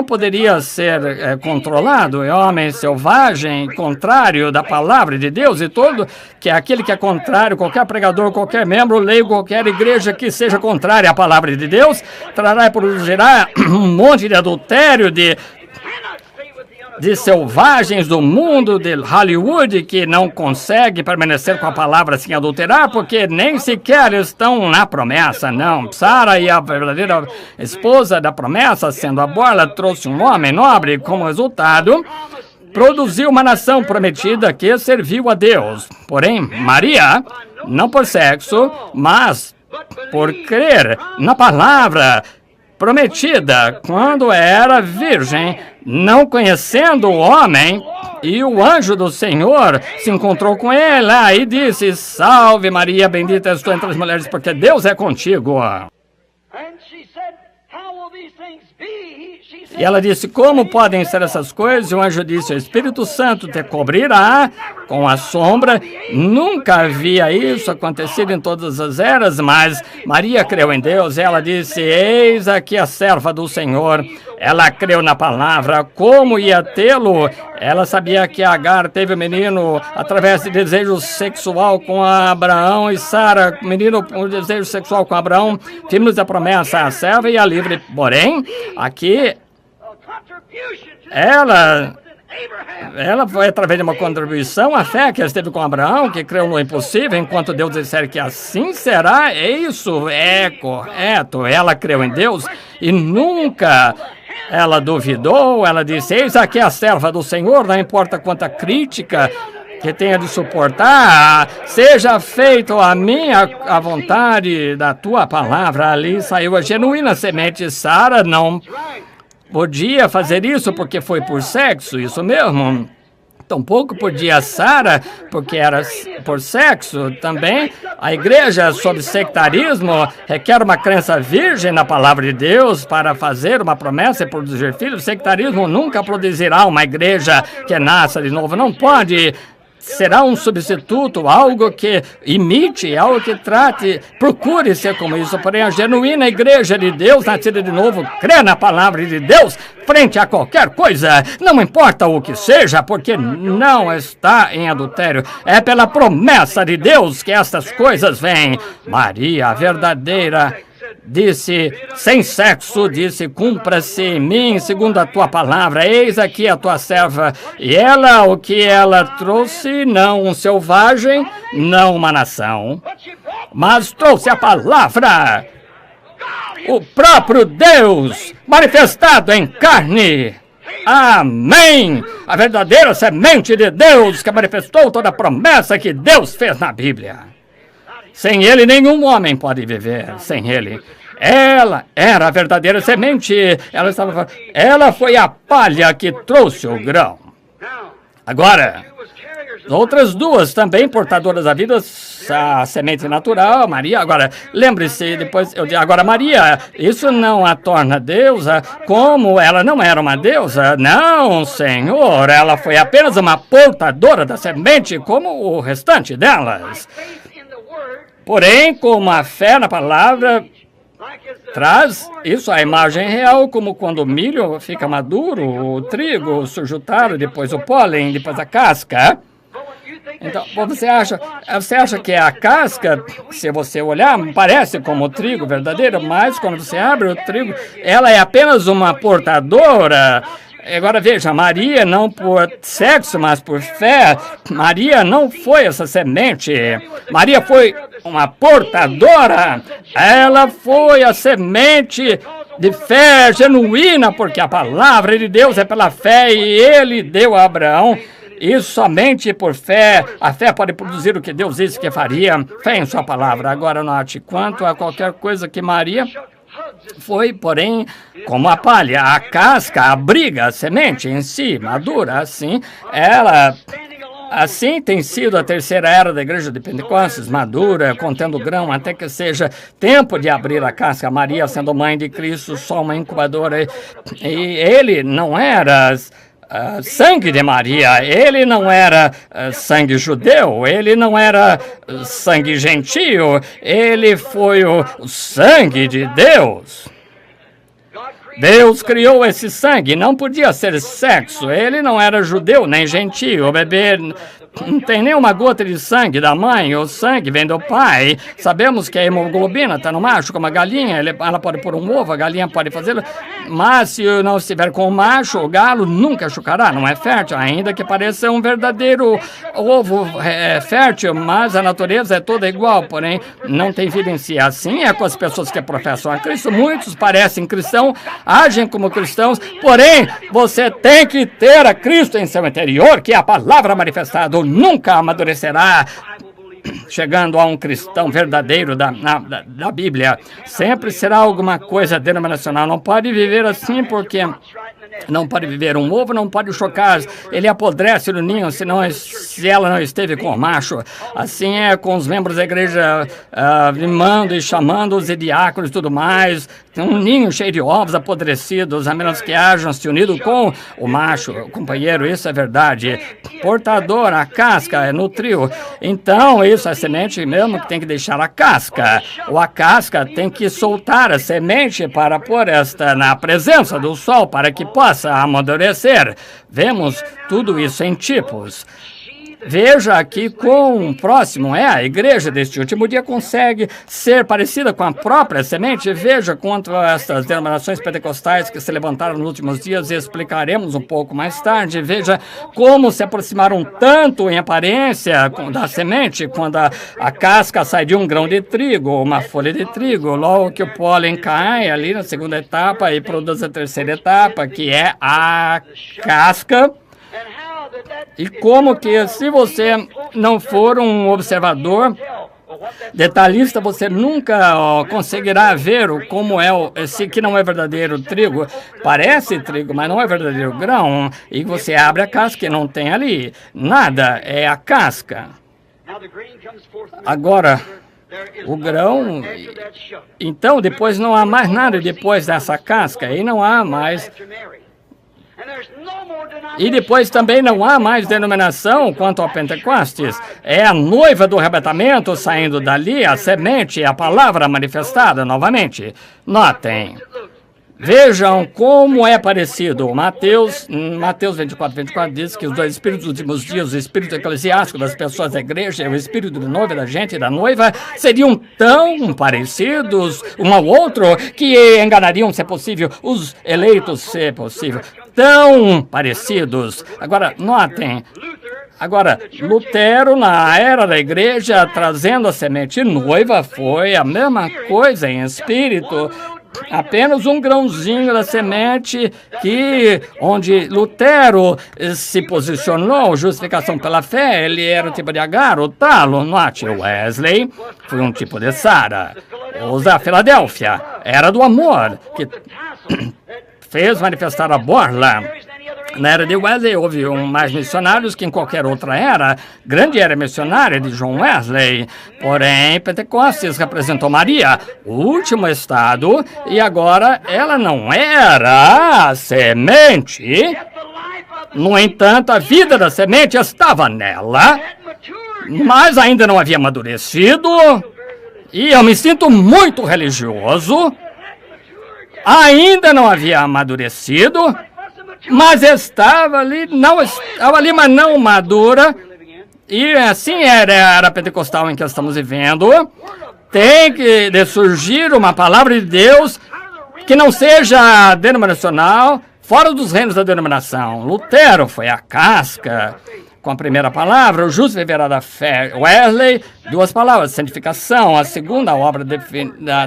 poderia ser controlado. É homem selvagem, contrário da palavra de Deus, e todo que é aquele que é contrário, qualquer pregador, qualquer membro, leigo, qualquer igreja que seja contrária à palavra de Deus, trará e produzirá um monte de adultério, de selvagens do mundo, de Hollywood, que não consegue permanecer com a palavra sem adulterar, porque nem sequer estão na promessa, não. Sara, e a verdadeira esposa da promessa, sendo a borla, trouxe um homem nobre, como resultado, produziu uma nação prometida que serviu a Deus. Porém, Maria, não por sexo, mas por crer na palavra prometida, quando era virgem, não conhecendo o homem, e o anjo do Senhor se encontrou com ela e disse: Salve Maria, bendita és tu entre as mulheres, porque Deus é contigo. E ela disse: como podem ser essas coisas? E o anjo disse: o Espírito Santo te cobrirá com a sombra. Nunca havia isso acontecido em todas as eras, mas Maria creu em Deus. Ela disse: eis aqui a serva do Senhor. Ela creu na palavra. Como ia tê-lo? Ela sabia que Agar teve o menino através de desejo sexual com Abraão, e Sara, menino com desejo sexual com Abraão, filhos da promessa, a serva e a livre. Porém, aqui, ela foi através de uma contribuição, a fé que ela teve com Abraão, que creu no impossível, enquanto Deus disser que assim será. Isso é correto. Ela creu em Deus e nunca ela duvidou. Ela disse: eis aqui a serva do Senhor, não importa quanta crítica que tenha de suportar, seja feito a minha a vontade da tua palavra. Ali saiu a genuína semente. Sara não podia fazer isso porque foi por sexo, isso mesmo. Tampouco podia Sara, porque era por sexo também. A igreja, sob sectarismo, requer uma crença virgem na palavra de Deus para fazer uma promessa e produzir filhos. O sectarismo nunca produzirá uma igreja que nasça de novo. Não pode será um substituto, algo que imite, algo que trate, procure ser como isso. Porém, a genuína igreja de Deus, nascida de novo, crê na palavra de Deus, frente a qualquer coisa, não importa o que seja, porque não está em adultério. É pela promessa de Deus que estas coisas vêm. Maria, a verdadeira, disse, sem sexo, disse, cumpra-se em mim, segundo a tua palavra, eis aqui a tua serva. E ela, o que ela trouxe, não um selvagem, não uma nação, mas trouxe a palavra, o próprio Deus, manifestado em carne. Amém! A verdadeira semente de Deus que manifestou toda a promessa que Deus fez na Bíblia. Sem ele, nenhum homem pode viver. Sem ele. Ela era a verdadeira semente. Ela foi a palha que trouxe o grão. Agora, outras duas também portadoras da vida, a semente natural, Maria. Agora, lembre-se, depois eu digo, agora Maria, isso não a torna deusa, como ela não era uma deusa. Não, Senhor, ela foi apenas uma portadora da semente, como o restante delas. Porém, como a fé na palavra traz isso, a imagem real, como quando o milho fica maduro, o trigo surge o taro, depois o pólen, depois a casca. Então, você acha que a casca, se você olhar, parece como o trigo verdadeiro, mas quando você abre o trigo, ela é apenas uma portadora. Agora veja, Maria não por sexo, mas por fé. Maria não foi essa semente. Maria foi uma portadora. Ela foi a semente de fé genuína, porque a palavra de Deus é pela fé e ele deu a Abraão. Isso somente por fé. A fé pode produzir o que Deus disse que faria. Fé em sua palavra. Agora note, quanto a qualquer coisa que Maria foi, porém, como a palha, a casca abriga a semente em si, madura, assim, ela, assim tem sido a terceira era da igreja de Pentecostes, madura, contendo grão, até que seja tempo de abrir a casca. Maria, sendo mãe de Cristo, só uma incubadora, e ele não era sangue de Maria, ele não era sangue judeu, ele não era sangue gentio, ele foi o sangue de Deus. Deus criou esse sangue, não podia ser sexo, ele não era judeu nem gentio, o bebê não tem nenhuma gota de sangue da mãe, o sangue vem do pai. Sabemos que a hemoglobina está no macho, como a galinha, ela pode pôr um ovo, a galinha pode fazê-lo, mas se não estiver com o macho, o galo nunca chocará, não é fértil, ainda que pareça um verdadeiro ovo fértil, mas a natureza é toda igual, porém não tem vida em si. Assim é com as pessoas que professam a Cristo, muitos parecem cristãos, agem como cristãos, porém você tem que ter a Cristo em seu interior, que é a palavra manifestada, nunca amadurecerá, chegando a um cristão verdadeiro da Bíblia. Sempre será alguma coisa denominacional. Não pode viver assim, porque não pode viver um ovo, não pode chocar. Ele apodrece no ninho se ela não esteve com o macho. Assim é com os membros da igreja, limando e chamando os diáconos e tudo mais. Tem um ninho cheio de ovos apodrecidos, a menos que hajam se unido com o macho, o companheiro. Isso é verdade. Portador, a casca nutriu. Então, isso é semente mesmo que tem que deixar a casca. Ou a casca tem que soltar a semente para pôr esta na presença do sol, para que possa amadurecer. Vemos tudo isso em tipos. Veja aqui quão próximo é a igreja deste último dia, consegue ser parecida com a própria semente. Veja quanto a essas denominações pentecostais que se levantaram nos últimos dias, e explicaremos um pouco mais tarde. Veja como se aproximaram tanto em aparência da semente, quando a casca sai de um grão de trigo, uma folha de trigo, logo que o pólen cai ali na segunda etapa e produz a terceira etapa, que é a casca. E como que, se você não for um observador detalhista, você nunca conseguirá ver como é esse que não é verdadeiro trigo. Parece trigo, mas não é verdadeiro grão. E você abre a casca e não tem ali nada, é a casca. Agora, o grão, então depois não há mais nada depois dessa casca, e não há mais. E depois também não há mais denominação quanto ao Pentecostes. É a noiva do arrebatamento saindo dali, a semente, a palavra manifestada novamente. Notem. Vejam como é parecido. Mateus 24 diz que os dois espíritos dos últimos dias, o espírito eclesiástico das pessoas da igreja e o espírito de noiva, da gente e da noiva, seriam tão parecidos um ao outro que enganariam, se é possível, os eleitos, se é possível. Tão parecidos. Agora, notem. Agora, Lutero, na era da igreja, trazendo a semente noiva, foi a mesma coisa em espírito. Apenas um grãozinho da semente onde Lutero se posicionou, justificação pela fé, ele era o tipo de agar, o talo. Note, Wesley foi um tipo de Sara. Os da Filadélfia era do amor, que fez manifestar a borla. Na era de Wesley houve mais missionários que em qualquer outra era. Grande era missionária de John Wesley. Porém, Pentecostes representou Maria, o último estado, e agora ela não era a semente. No entanto, a vida da semente estava nela, mas ainda não havia amadurecido. E eu me sinto muito religioso. Ainda não havia amadurecido. Mas estava ali, mas não madura. E assim era a pentecostal em que estamos vivendo. Tem que surgir uma palavra de Deus que não seja denominacional, fora dos reinos da denominação. Lutero foi a casca com a primeira palavra, o justo viverá da fé. Wesley, duas palavras, santificação, a segunda obra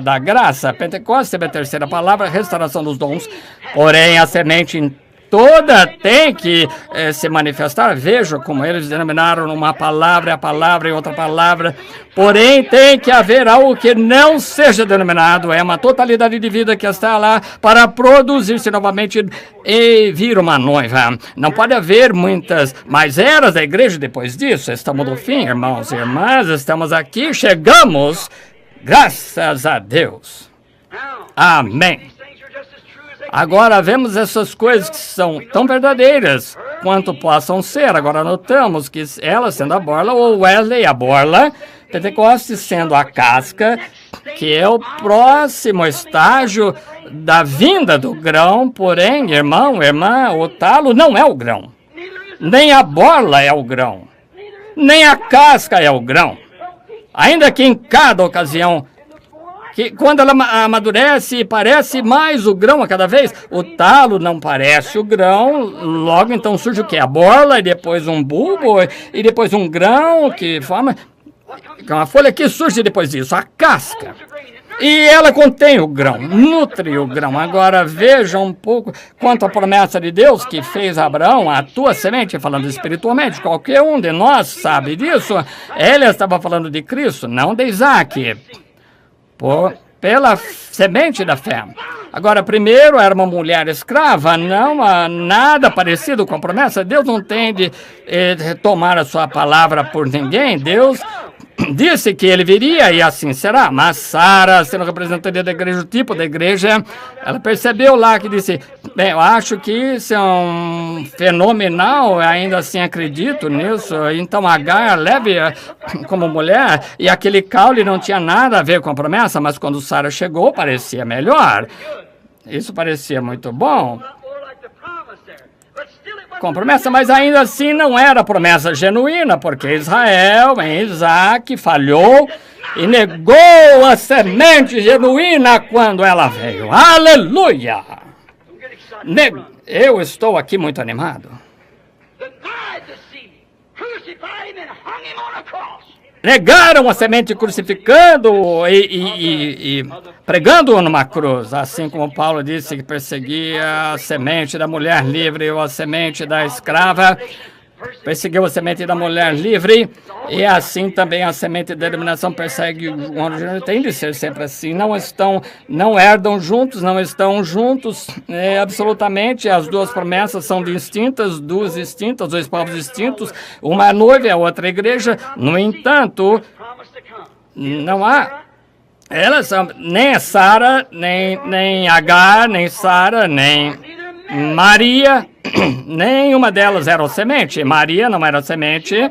da graça. Pentecostes teve a terceira palavra, restauração dos dons. Porém, a semente toda tem que se manifestar. Veja como eles denominaram uma palavra, a palavra e outra palavra. Porém, tem que haver algo que não seja denominado. É uma totalidade de vida que está lá para produzir-se novamente e vir uma noiva. Não pode haver muitas mais eras da igreja depois disso. Estamos no fim, irmãos e irmãs. Estamos aqui, chegamos. Graças a Deus. Amém. Agora vemos essas coisas que são tão verdadeiras quanto possam ser. Agora notamos que ela sendo a borla, ou Wesley a borla, Pentecostes sendo a casca, que é o próximo estágio da vinda do grão. Porém, irmão, irmã, o talo não é o grão. Nem a borla é o grão. Nem a casca é o grão. Ainda que em cada ocasião, que quando ela amadurece, parece mais o grão a cada vez. O talo não parece o grão, logo então surge o quê? A borla, e depois um bulbo, e depois um grão que forma uma folha que surge depois disso, a casca. E ela contém o grão, nutre o grão. Agora veja um pouco quanto à promessa de Deus que fez a Abraão, a tua semente, falando espiritualmente, qualquer um de nós sabe disso. Ele estava falando de Cristo, não de Isaac. Pela semente da fé. Agora, primeiro era uma mulher escrava, não há nada parecido com a promessa. Deus não tem de tomar a sua palavra por ninguém. Deus disse que ele viria e assim será. Mas Sara, sendo representante da igreja, o tipo da igreja, ela percebeu lá que disse, bem, eu acho que isso é um fenomenal, ainda assim acredito nisso. Então Agar leve como mulher, e aquele caule não tinha nada a ver com a promessa, mas quando Sara chegou parecia melhor. Isso parecia muito bom com promessa, mas ainda assim não era promessa genuína, porque Israel, em Isaac, falhou e negou a semente genuína quando ela veio. Aleluia! Eu estou aqui muito animado. Negaram a semente crucificando e pregando-o numa cruz, assim como Paulo disse que perseguia a semente da mulher livre ou a semente da escrava, perseguiu a semente da mulher livre, e assim também a semente da denominação persegue o homem. Tem de ser sempre assim. Não herdam juntos, não estão juntos, absolutamente. As duas promessas são distintas, duas distintas, dois povos distintos, uma noiva e a outra igreja. No entanto, não há. Elas são nem Sara, nem Agar, nem Sara, nem Maria, nenhuma delas era semente. Maria não era semente.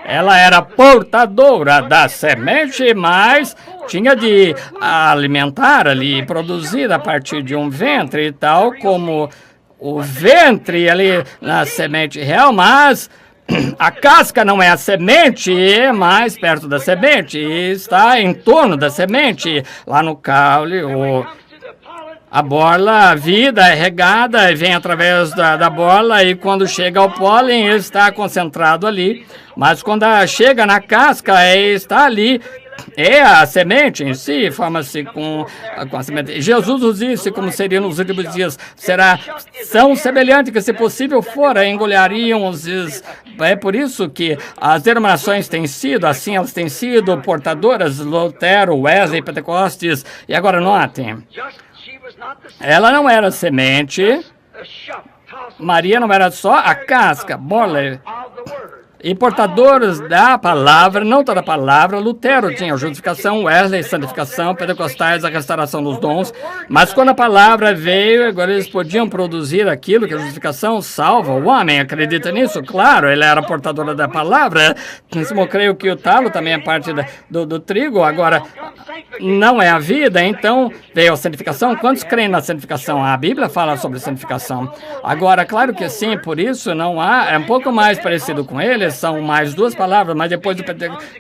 Ela era portadora da semente, mas tinha de alimentar ali, produzida a partir de um ventre, tal como o ventre ali na semente real, mas a casca não é a semente, é mais perto da semente, está em torno da semente, lá no caule, a borla, a vida é regada e vem através da borla, e quando chega ao pólen está concentrado ali, mas quando chega na casca está ali. É a semente em si, forma-se com a semente. Jesus nos disse como seria nos últimos dias. São semelhantes que, se possível for, engolhariam os... É por isso que as denominações têm sido assim, elas têm sido portadoras, Lutero, Wesley, Pentecostes, e agora notem, ela não era semente, Maria não era só a casca, borla, e portadores da palavra, não toda a palavra. Lutero tinha a justificação, Wesley, santificação, Pentecostais, a restauração dos dons, mas quando a palavra veio, agora eles podiam produzir aquilo que a justificação salva. O homem acredita nisso? Claro, ele era portador da palavra. Eu creio que o talo também é parte do trigo, agora não é a vida, então veio a santificação. Quantos creem na santificação? A Bíblia fala sobre santificação. Agora, claro que sim, por isso não há, é um pouco mais parecido com eles, são mais duas palavras, mas depois do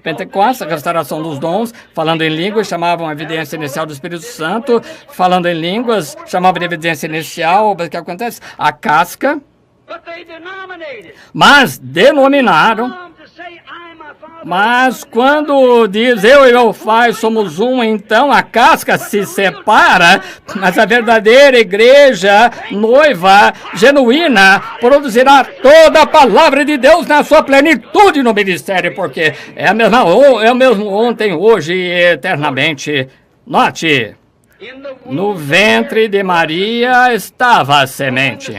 Pentecostes, a restauração dos dons, falando em línguas, chamavam a evidência inicial do Espírito Santo, falando em línguas, chamavam de evidência inicial. O que acontece? A casca, mas denominaram. Mas quando diz eu e meu pai somos um, então a casca se separa, mas a verdadeira igreja, noiva, genuína, produzirá toda a palavra de Deus na sua plenitude no ministério, porque é a mesma, é o mesmo ontem, hoje e eternamente. Note, no ventre de Maria estava a semente,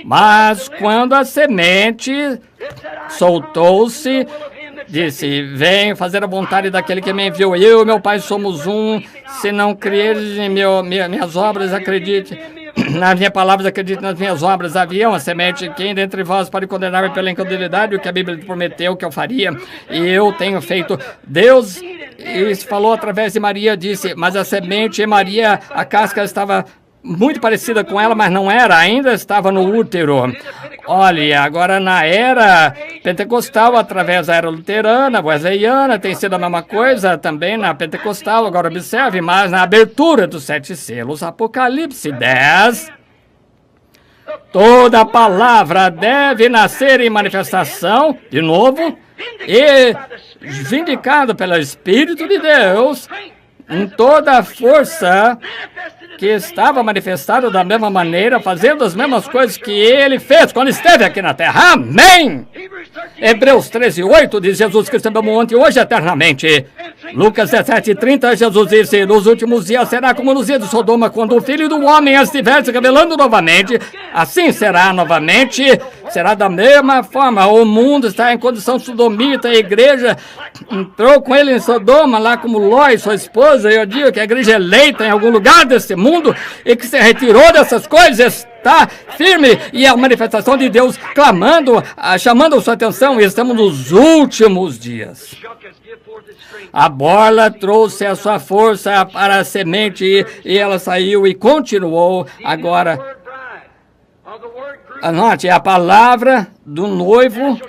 mas quando a semente soltou-se, disse, venho fazer a vontade daquele que me enviou. Eu e meu pai somos um. Se não creres em minhas obras, acredite. Nas minhas palavras, acredite nas minhas obras. Havia uma semente, quem dentre vós pode condenar-me pela incredulidade, o que a Bíblia prometeu que eu faria, e eu tenho feito. Deus falou através de Maria, disse, mas a semente, Maria, a casca estava muito parecida com ela, mas não era, ainda estava no útero. Olha, agora na era pentecostal, através da era luterana, wesleyana, tem sido a mesma coisa também na pentecostal. Agora observe, mas na abertura dos 7 selos, Apocalipse 10, toda palavra deve nascer em manifestação, de novo, e vindicada pelo Espírito de Deus, em toda a força que estava manifestado da mesma maneira, fazendo as mesmas coisas que ele fez quando esteve aqui na terra. Amém! Hebreus 13:8 diz Jesus Cristo é ontem, hoje eternamente. Lucas 17:30, Jesus disse, nos últimos dias será como nos dias de Sodoma, quando o Filho do Homem estiver se revelando novamente, assim será novamente, será da mesma forma. O mundo está em condição sodomita, a igreja entrou com ele em Sodoma, lá como Ló e sua esposa, e eu digo que a igreja é eleita em algum lugar desse mundo, e que se retirou dessas coisas, está firme, e a manifestação de Deus clamando, chamando a sua atenção, e estamos nos últimos dias. A borla trouxe a sua força para a semente, e ela saiu e continuou. Agora, anote, a palavra do noivo,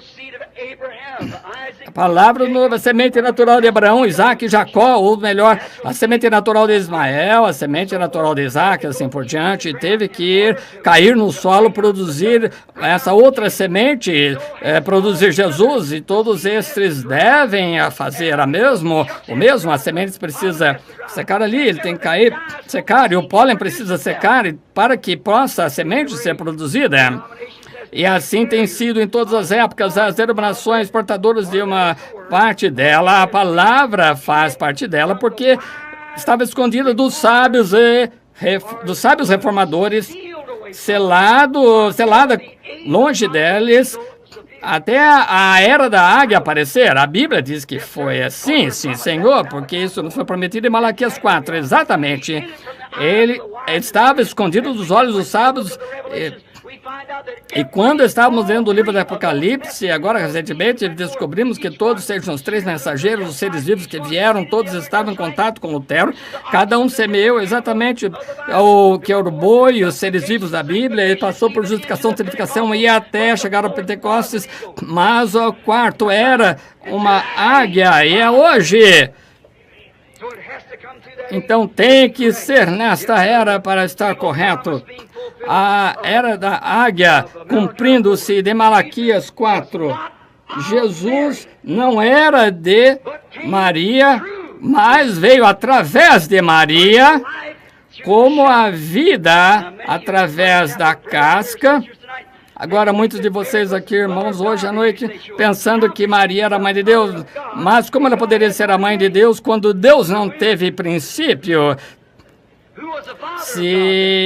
a palavra nova, a semente natural de Abraão, Isaac e Jacó, ou melhor, a semente natural de Ismael, a semente natural de Isaac, assim por diante, teve que cair no solo, produzir essa outra semente, produzir Jesus, e todos estes devem fazer o mesmo, a semente precisa secar ali, ele tem que cair, secar, e o pólen precisa secar para que possa a semente ser produzida. E assim tem sido em todas as épocas, as denominações portadoras de uma parte dela, a palavra faz parte dela, porque estava escondida dos sábios reformadores, selada longe deles, até a era da águia aparecer. A Bíblia diz que foi assim, sim, Senhor, porque isso nos foi prometido em Malaquias 4, exatamente. Ele estava escondido dos olhos dos sábios, E quando estávamos lendo o livro do Apocalipse, agora recentemente, descobrimos que todos, sejam os 3 mensageiros, os seres vivos que vieram, todos estavam em contato com Lutero. Cada um semeou exatamente o que era o boi e os seres vivos da Bíblia. Ele passou por justificação, santificação e até chegar ao Pentecostes. Mas o quarto era uma águia e é hoje. Então tem que ser nesta era para estar correto. A era da águia, cumprindo-se de Malaquias 4. Jesus não era de Maria, mas veio através de Maria, como a vida através da casca. Agora, muitos de vocês aqui, irmãos, hoje à noite, pensando que Maria era a mãe de Deus, mas como ela poderia ser a mãe de Deus quando Deus não teve princípio?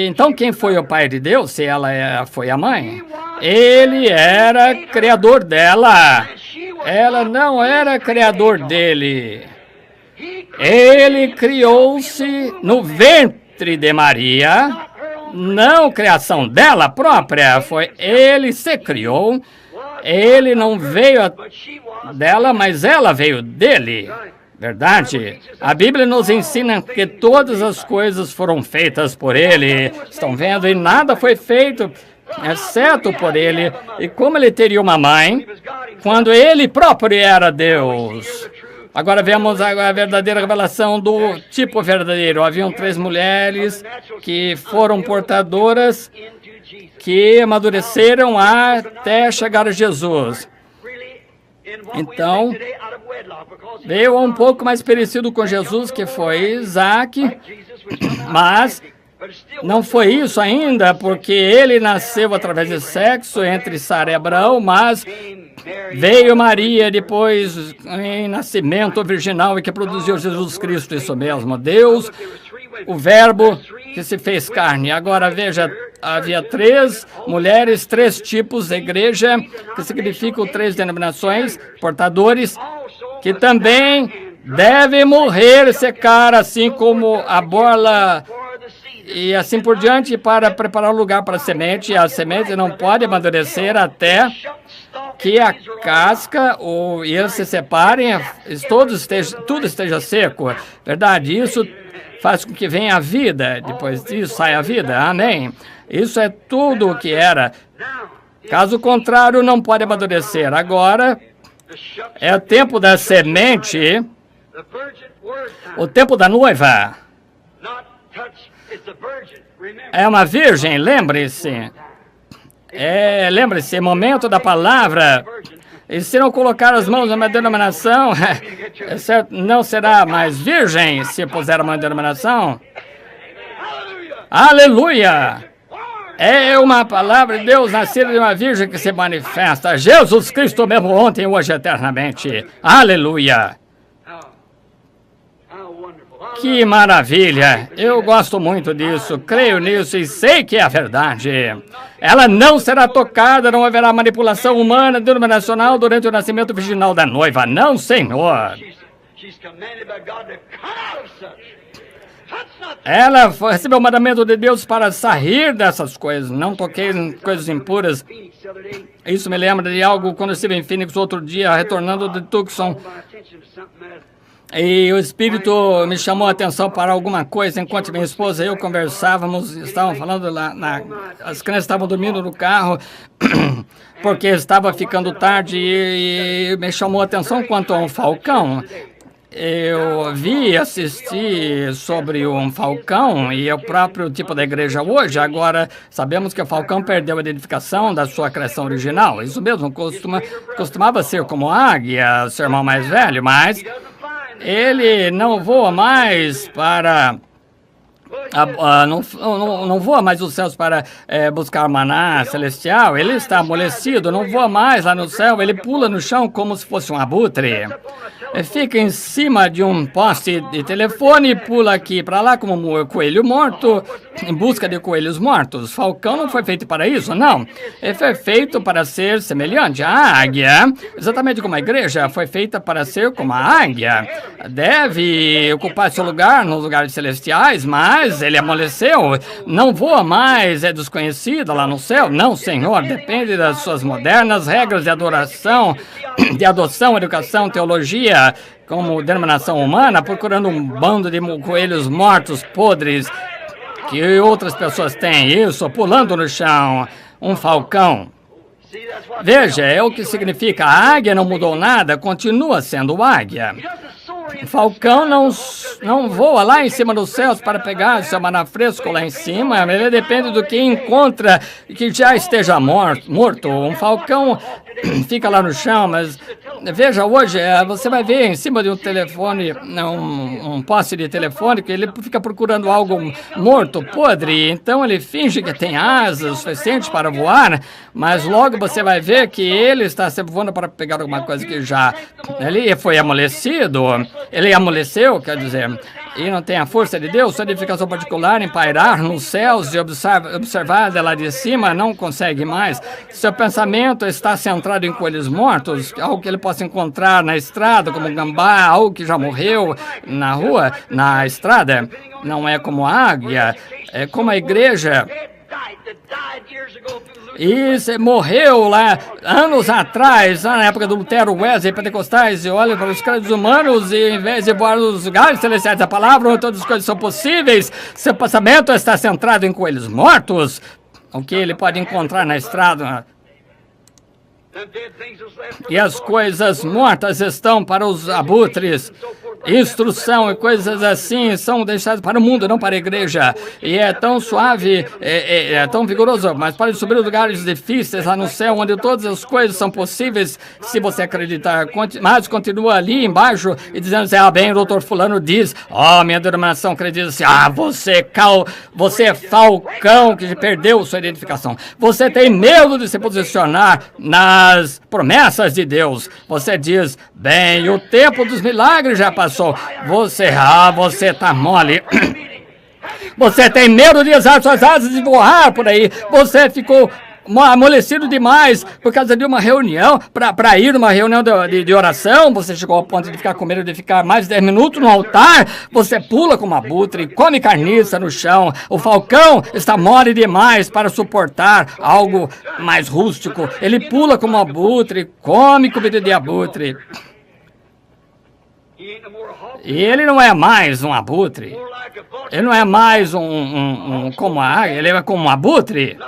Então, quem foi o pai de Deus, se ela foi a mãe? Ele era criador dela. Ela não era criador dele. Ele criou-se no ventre de Maria. Não criação dela própria, foi ele se criou, ele não veio dela, mas ela veio dele. Verdade? A Bíblia nos ensina que todas as coisas foram feitas por ele. Estão vendo? E nada foi feito exceto por ele. E como ele teria uma mãe, quando ele próprio era Deus? Agora vemos a verdadeira revelação do tipo verdadeiro. Haviam 3 mulheres que foram portadoras, que amadureceram até chegar a Jesus. Então, veio um pouco mais parecido com Jesus, que foi Isaac, mas não foi isso ainda, porque ele nasceu através de sexo entre Sara e Abraão, mas veio Maria depois em nascimento virginal e que produziu Jesus Cristo, isso mesmo. Deus, o verbo que se fez carne. Agora veja, havia 3 mulheres, 3 tipos de igreja, que significam 3 denominações, portadores, que também devem morrer, secar, assim como a bola e assim por diante, para preparar o lugar para a semente. A semente não pode amadurecer até que a casca e eles se separem, tudo esteja seco. Verdade, isso faz com que venha a vida, depois disso sai a vida, amém. Isso é tudo o que era. Caso contrário, não pode amadurecer. Agora, é o tempo da semente, o tempo da noiva. É uma virgem, lembre-se. Lembre-se, momento da palavra. E se não colocar as mãos numa denominação, não será mais virgem se puser a mão na denominação. Aleluia! É uma palavra de Deus nascida de uma virgem que se manifesta. Jesus Cristo mesmo ontem, hoje, eternamente. Aleluia! Que maravilha! Eu gosto muito disso, creio nisso e sei que é a verdade. Ela não será tocada, não haverá manipulação humana denominacional durante o nascimento virginal da noiva. Não, Senhor! Ela recebeu o mandamento de Deus para sair dessas coisas. Não toquei em coisas impuras. Isso me lembra de algo quando eu estive em Phoenix outro dia, retornando de Tucson. E o Espírito me chamou a atenção para alguma coisa enquanto minha esposa e eu conversávamos, estavam falando lá, as crianças estavam dormindo no carro, porque estava ficando tarde e me chamou a atenção quanto a um falcão. Eu assisti sobre um falcão e é o próprio tipo da igreja hoje. Agora, sabemos que o falcão perdeu a identificação da sua criação original. Isso mesmo, costumava ser como a águia, seu irmão mais velho, mas ele não voa mais para... não voa mais os céus para buscar maná celestial. Ele está amolecido, não voa mais lá no céu. Ele pula no chão como se fosse um abutre. fica em cima de um poste de telefone e pula aqui para lá como um coelho morto, em busca de coelhos mortos. Falcão não foi feito para isso, não. Ele foi feito para ser semelhante à águia, exatamente como a igreja foi feita para ser como a águia. Deve ocupar seu lugar nos lugares celestiais, mas ele amoleceu, não voa mais, é desconhecido lá no céu. Não, Senhor, depende das suas modernas regras de adoração, de adoção, educação, teologia, como denominação humana, procurando um bando de coelhos mortos, podres, que outras pessoas têm. Isso, pulando no chão, um falcão. Veja, é o que significa. A águia não mudou nada, continua sendo águia. O falcão não voa lá em cima dos céus para pegar seu maná fresco lá em cima. Ele depende do que encontra que já esteja morto. Um falcão fica lá no chão, mas veja, hoje você vai ver em cima de um telefone, um poste de telefone, que ele fica procurando algo morto, podre. Então ele finge que tem asas suficientes para voar, mas logo você vai ver que ele está sempre voando para pegar alguma coisa que já ele foi amolecido. Ele amoleceu, quer dizer, e não tem a força de Deus, sua edificação particular em pairar nos céus e observar de lá de cima, não consegue mais. Seu pensamento está centrado em coelhos mortos, algo que ele possa encontrar na estrada, como um gambá, algo que já morreu na rua, na estrada. Não é como a águia, é como a igreja. E você morreu lá anos atrás, na época do Lutero, Wesley, Pentecostais, e olha para os créditos humanos e em vez de voar nos lugares celestiais da palavra, onde todas as coisas são possíveis, seu pensamento está centrado em coelhos mortos, o que ele pode encontrar na estrada. E as coisas mortas estão para os abutres. Instrução e coisas assim são deixadas para o mundo, não para a igreja. E é tão suave, é tão vigoroso, mas pode subir lugares difíceis lá no céu, onde todas as coisas são possíveis, se você acreditar. Mas continua ali embaixo e dizendo assim, bem, o doutor fulano diz, minha denominação acredita assim, você é falcão que perdeu sua identificação. Você tem medo de se posicionar nas promessas de Deus. Você diz, bem, o tempo dos milagres já passou. Você tá mole. Você tem medo de usar suas asas e voar por aí. Você ficou amolecido demais por causa de uma reunião, para ir numa reunião de oração. Você chegou ao ponto de ficar com medo de ficar mais de 10 minutos no altar. Você pula como abutre, come carniça no chão. O falcão está mole demais para suportar algo mais rústico. Ele pula como abutre, come comida de abutre. E ele não é mais um abutre. Ele não é mais como a águia, ele é como um abutre.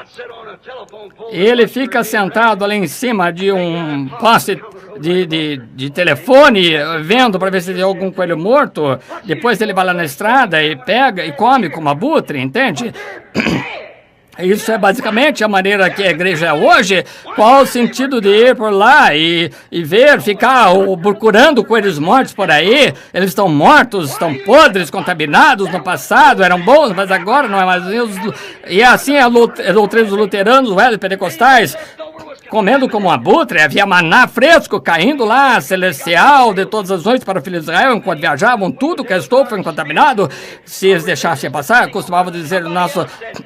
Ele fica sentado ali em cima de um poste de telefone, vendo para ver se tem algum coelho morto. Depois ele vai lá na estrada e pega e come como abutre, entende? Isso é basicamente a maneira que a igreja é hoje. Qual o sentido de ir por lá e ficar procurando coelhos mortos por aí? Eles estão mortos, estão podres, contaminados no passado, eram bons, mas agora não é mais. E assim é a doutrina dos luteranos, os pentecostais, comendo como um abutre, havia maná fresco caindo lá, celestial, de todas as noites para o filho de Israel, enquanto viajavam, tudo que estou foi contaminado. Se eles deixassem passar, costumavam dizer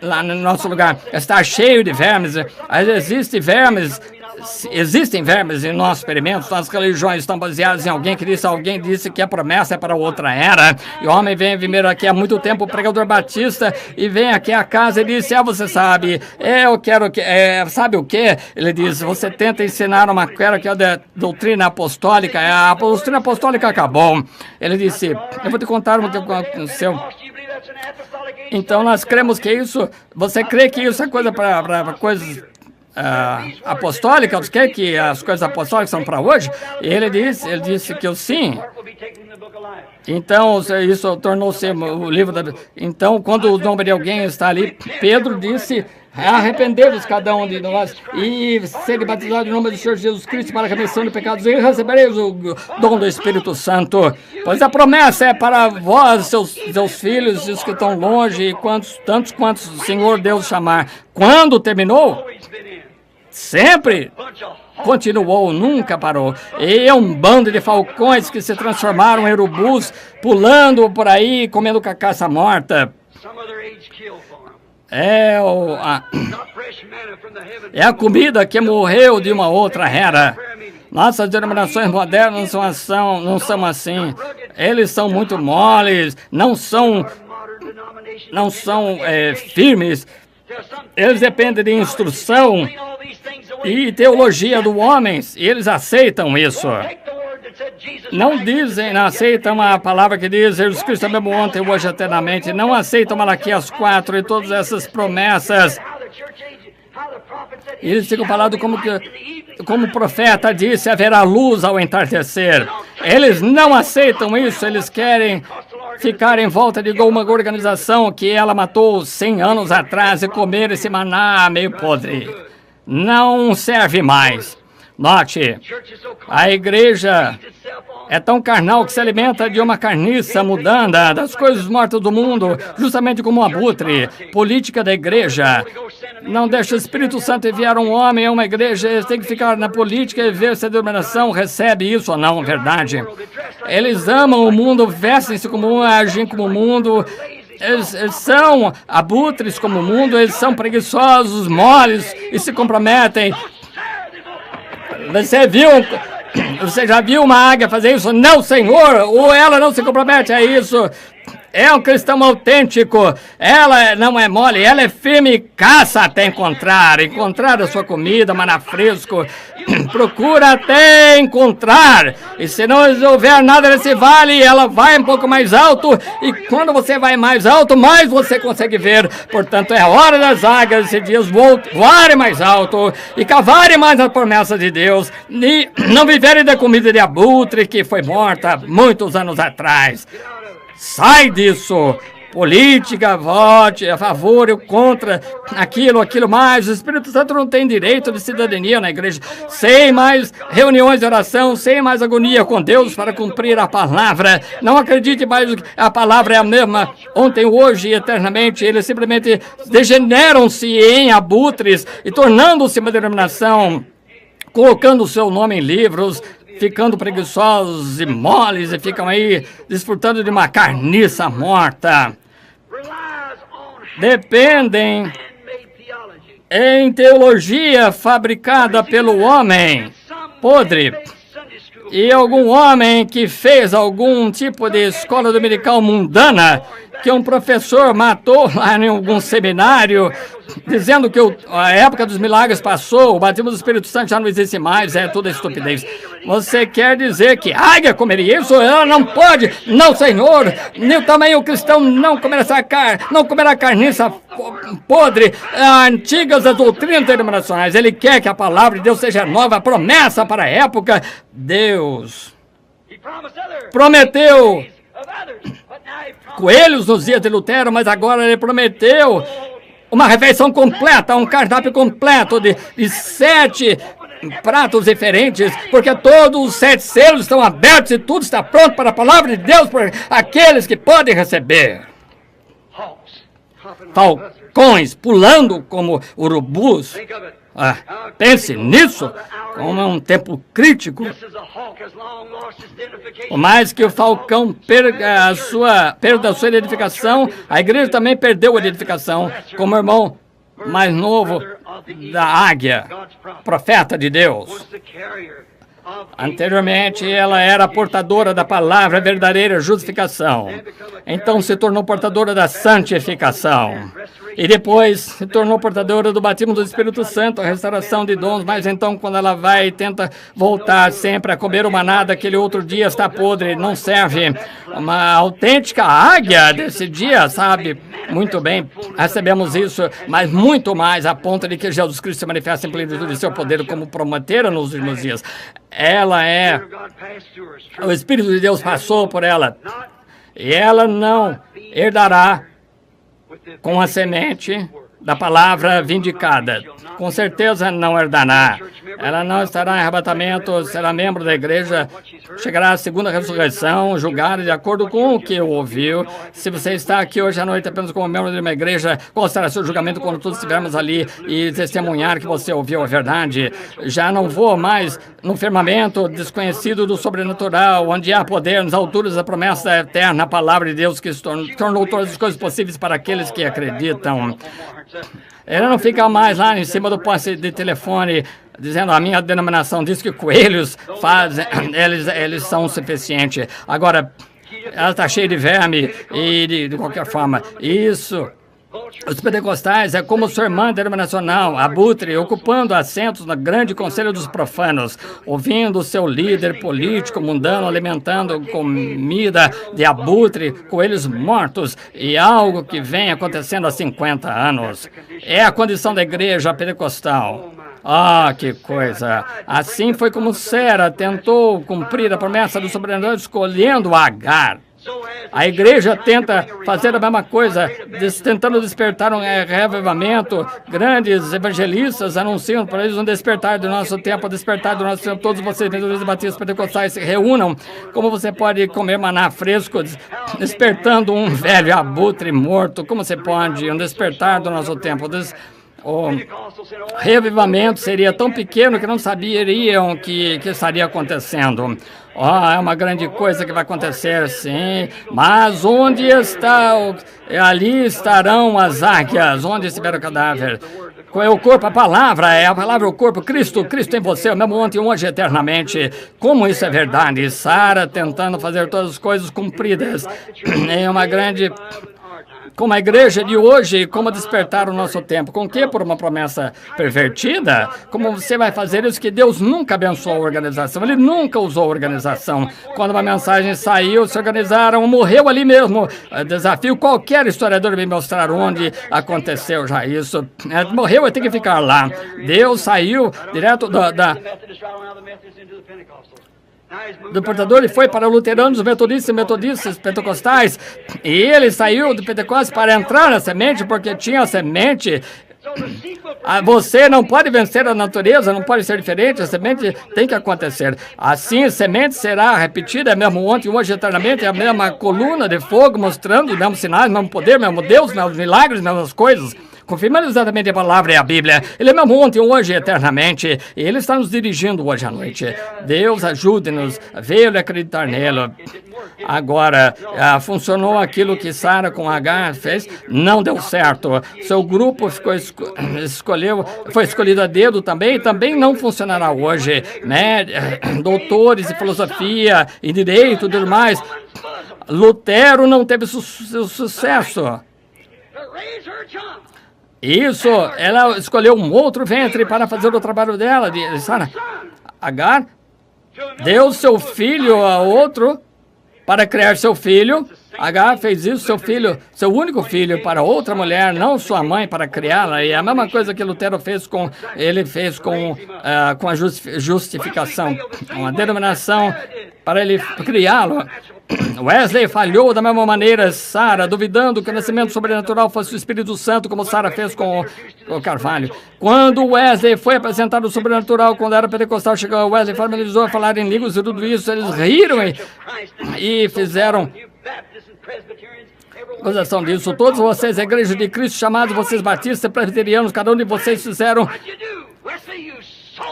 lá no nosso lugar, está cheio de vermes. Existem vermes em nossos experimentos, nossas religiões estão baseadas em alguém disse que a promessa é para outra era. E o homem vem vir aqui há muito tempo, o pregador batista, e vem aqui à casa e disse, você sabe, eu quero que, sabe o que? Ele diz, você tenta ensinar que é da doutrina apostólica, a doutrina apostólica acabou. Ele disse, eu vou te contar o que aconteceu. Então nós cremos que isso, você crê que isso é coisa para coisas apostólicas, que as coisas apostólicas são para hoje? E ele disse que eu sim. Então, isso tornou-se o livro da... Então, quando o nome de alguém está ali, Pedro disse, arrependei-vos cada um de nós e sede batizado em nome do Senhor Jesus Cristo para a remissão de pecados e recebereis o dom do Espírito Santo. Pois a promessa é para vós, seus filhos, e os que estão longe, e tantos quantos o Senhor Deus chamar. Quando terminou? sempre continuou, nunca parou. E é um bando de falcões que se transformaram em urubus, pulando por aí, comendo cacaça morta. É a comida que morreu de uma outra era. Nossas denominações modernas não são assim. Eles são muito moles, não são firmes. Eles dependem de instrução e teologia do homem, e eles aceitam isso. Não aceitam a palavra que diz Jesus Cristo é mesmo ontem, hoje, eternamente. Não aceitam Malaquias 4 e todas essas promessas. E eles ficam falando como o profeta disse, haverá luz ao entardecer. Eles não aceitam isso, eles querem ficar em volta de uma organização que ela matou 100 anos atrás e comer esse maná meio podre. Não serve mais. Note, a igreja é tão carnal que se alimenta de uma carniça mudanda das coisas mortas do mundo, justamente como um abutre. Política da igreja. Não deixa o Espírito Santo enviar um homem a uma igreja, eles têm que ficar na política e ver se a denominação recebe isso ou não, verdade. Eles amam o mundo, vestem-se como um, agem como o mundo. Eles são abutres como o mundo, eles são preguiçosos, moles e se comprometem. Você já viu uma águia fazer isso? Não, Senhor! Ou ela não se compromete a isso. É um cristão autêntico. Ela não é mole, ela é firme e caça até encontrar a sua comida, maná fresco. Procura até encontrar. E se não houver nada nesse vale, ela vai um pouco mais alto. E quando você vai mais alto, mais você consegue ver. Portanto, é hora das águias esses dias voarem mais alto e cavarem mais as promessas de Deus. E não viverem da comida de abutre que foi morta muitos anos atrás. Sai disso! Política, vote a favor ou contra aquilo mais. O Espírito Santo não tem direito de cidadania na igreja. Sem mais reuniões de oração, sem mais agonia com Deus para cumprir a palavra. Não acredite mais que a palavra é a mesma ontem, hoje e eternamente. Eles simplesmente degeneram-se em abutres e tornando-se uma denominação, colocando o seu nome em livros, ficando preguiçosos e moles e ficam aí desfrutando de uma carniça morta. Dependem em teologia fabricada pelo homem podre. E algum homem que fez algum tipo de escola dominical mundana, que um professor matou lá em algum seminário, dizendo que a época dos milagres passou, o batismo do Espírito Santo já não existe mais, é toda estupidez. Você quer dizer que águia comeria isso? Ela não pode. Não, Senhor. Nem também o cristão não comerá carniça podre, antigas das doutrinas denominacionais. Ele quer que a palavra de Deus seja nova, a promessa para a época. Deus prometeu coelhos nos dias de Lutero, mas agora ele prometeu uma refeição completa, um cardápio completo de 7 pratos diferentes, porque todos os 7 selos estão abertos e tudo está pronto para a palavra de Deus para aqueles que podem receber. Falcões pulando como urubus. Pense nisso, como é um tempo crítico. Por mais que o falcão perda a sua identificação, a igreja também perdeu a identificação como irmão mais novo da águia, profeta de Deus. Anteriormente, ela era portadora da palavra verdadeira justificação. Então se tornou portadora da santificação. E depois se tornou portadora do batismo do Espírito Santo, a restauração de dons. Mas então, quando ela vai e tenta voltar sempre a comer o maná daquele outro dia, está podre, não serve. Uma autêntica águia desse dia, sabe? Muito bem, recebemos isso, mas muito mais, a ponto de que Jesus Cristo se manifesta em plenitude de seu poder, como prometeram nos últimos dias. Ela é... O Espírito de Deus passou por ela. E ela não herdará com a semente da palavra vindicada. Com certeza não herdará. Ela não estará em arrebatamento, será membro da igreja chegará a segunda ressurreição, julgar de acordo com o que ouviu. Se você está aqui hoje à noite apenas como membro de uma igreja, qual será seu julgamento quando todos estivermos ali e testemunhar que você ouviu a verdade? Já não vou mais no firmamento desconhecido do sobrenatural, onde há poder nas alturas da promessa eterna, a palavra de Deus que tornou todas as coisas possíveis para aqueles que acreditam. Ele não fica mais lá em cima do poste de telefone dizendo a minha denominação diz que coelhos fazem, eles são suficientes. Agora, ela está cheia de verme e de qualquer forma. Isso. Os pentecostais é como sua irmã denominacional, abutre, ocupando assentos no grande conselho dos profanos, ouvindo seu líder político mundano alimentando comida de abutre, coelhos mortos e algo que vem acontecendo há 50 anos. É a condição da igreja pentecostal. Ah, que coisa! Assim foi como Sara tentou cumprir a promessa do sobrenatural escolhendo Agar. A igreja tenta fazer a mesma coisa, tentando despertar um reavivamento. Grandes evangelistas anunciam para eles um despertar do nosso tempo, despertar do nosso tempo. Todos vocês, metodistas, batistas, pentecostais, se reúnam. Como você pode comer maná fresco, despertando um velho abutre morto? Como você pode? Um despertar do nosso tempo. O reavivamento seria tão pequeno que não saberiam que estaria acontecendo. É uma grande coisa que vai acontecer, sim. Mas onde está ali estarão as águias, onde estiver o cadáver. Qual é o corpo? A palavra, o corpo. Cristo em você, o mesmo ontem, hoje, eternamente. Como isso é verdade? Sara tentando fazer todas as coisas cumpridas. É uma grande... Como a igreja de hoje, como despertar o nosso tempo? Com que? Por uma promessa pervertida? Como você vai fazer isso que Deus nunca abençoou a organização? Ele nunca usou a organização. Quando uma mensagem saiu, se organizaram, morreu ali mesmo. Desafio qualquer historiador me mostrar onde aconteceu já isso. Morreu e tem que ficar lá. Deus saiu direto do portador e foi para luteranos, metodistas, pentecostais, e ele saiu do Pentecostes para entrar na semente, porque tinha a semente. Você não pode vencer a natureza, não pode ser diferente, a semente tem que acontecer. Assim, a semente será repetida, é mesmo ontem, hoje, eternamente, é a mesma coluna de fogo, mostrando os mesmos sinais, o mesmo poder, o mesmo Deus, os mesmos milagres, as mesmas coisas. Confirmando exatamente a palavra e a Bíblia. Ele é mesmo ontem, hoje, eternamente. E Ele está nos dirigindo hoje à noite. Deus ajude-nos a vê-lo e acreditar nele. Agora, funcionou aquilo que Sara com Agar fez? Não deu certo. Seu grupo foi escolhido a dedo também. Também não funcionará hoje. Né? Doutores de filosofia e direito e tudo mais. Lutero não teve sucesso. Isso, ela escolheu um outro ventre para fazer o trabalho dela, de Sara. Agar deu seu filho a outro para criar seu filho. Agar fez isso, seu único filho, para outra mulher, não sua mãe, para criá-la. E a mesma coisa que Lutero fez com a justificação, uma denominação para ele criá-lo. Wesley falhou da mesma maneira, Sara, duvidando que o nascimento sobrenatural fosse o Espírito Santo, como Sara fez com o Carvalho. Quando Wesley foi apresentado o sobrenatural, quando era pentecostal, chegou Wesley, formalizou a falar em línguas e tudo isso, eles riram e fizeram acusação disso. Todos vocês, a Igreja de Cristo, chamados vocês batistas, presbiterianos, cada um de vocês fizeram...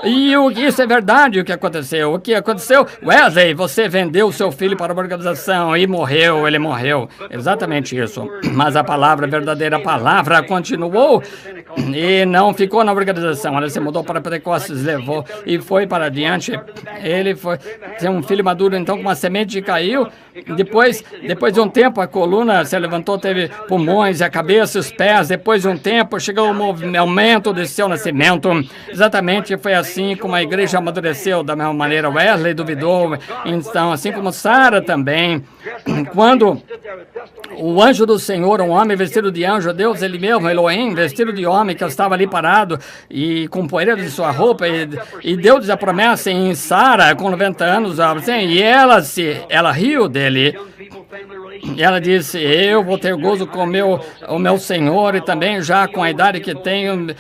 E isso é verdade o que aconteceu. O que aconteceu? Wesley, você vendeu seu filho para uma organização e morreu, ele morreu. Exatamente isso. Mas a palavra, a verdadeira palavra, continuou e não ficou na organização. Ela se mudou para Pentecostes, levou e foi para adiante. Ele foi ter um filho maduro, então, com uma semente caiu. Depois de um tempo, a coluna se levantou, teve pulmões, a cabeça, os pés. Depois de um tempo, chegou o momento de seu nascimento. Exatamente, foi assim como a igreja amadureceu. Da mesma maneira, Wesley duvidou. Então, assim como Sara também. Quando o anjo do Senhor, um homem vestido de anjo, Deus, ele mesmo, Elohim, vestido de homem, que estava ali parado e com poeira de sua roupa, e deu-lhes a promessa em Sara, com 90 anos, assim, e ela riu dele. E ela disse, eu vou ter gozo com o meu Senhor, e também já com a idade que tenho,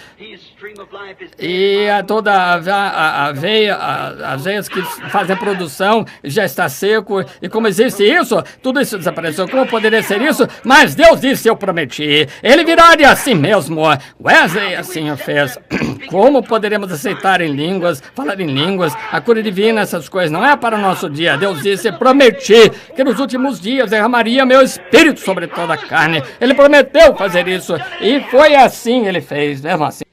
e toda a veia, as veias que fazem a produção já está seco, e como existe isso, tudo isso desapareceu. Como poderia ser isso? Mas Deus disse, eu prometi, ele virá de assim mesmo. Wesley assim o fez. Como poderemos aceitar em línguas, falar em línguas, a cura divina, essas coisas, não é para o nosso dia. Deus disse, prometi que nos últimos dias derramaria meu espírito sobre toda a carne. Ele prometeu fazer isso, e foi assim ele fez, mesmo assim.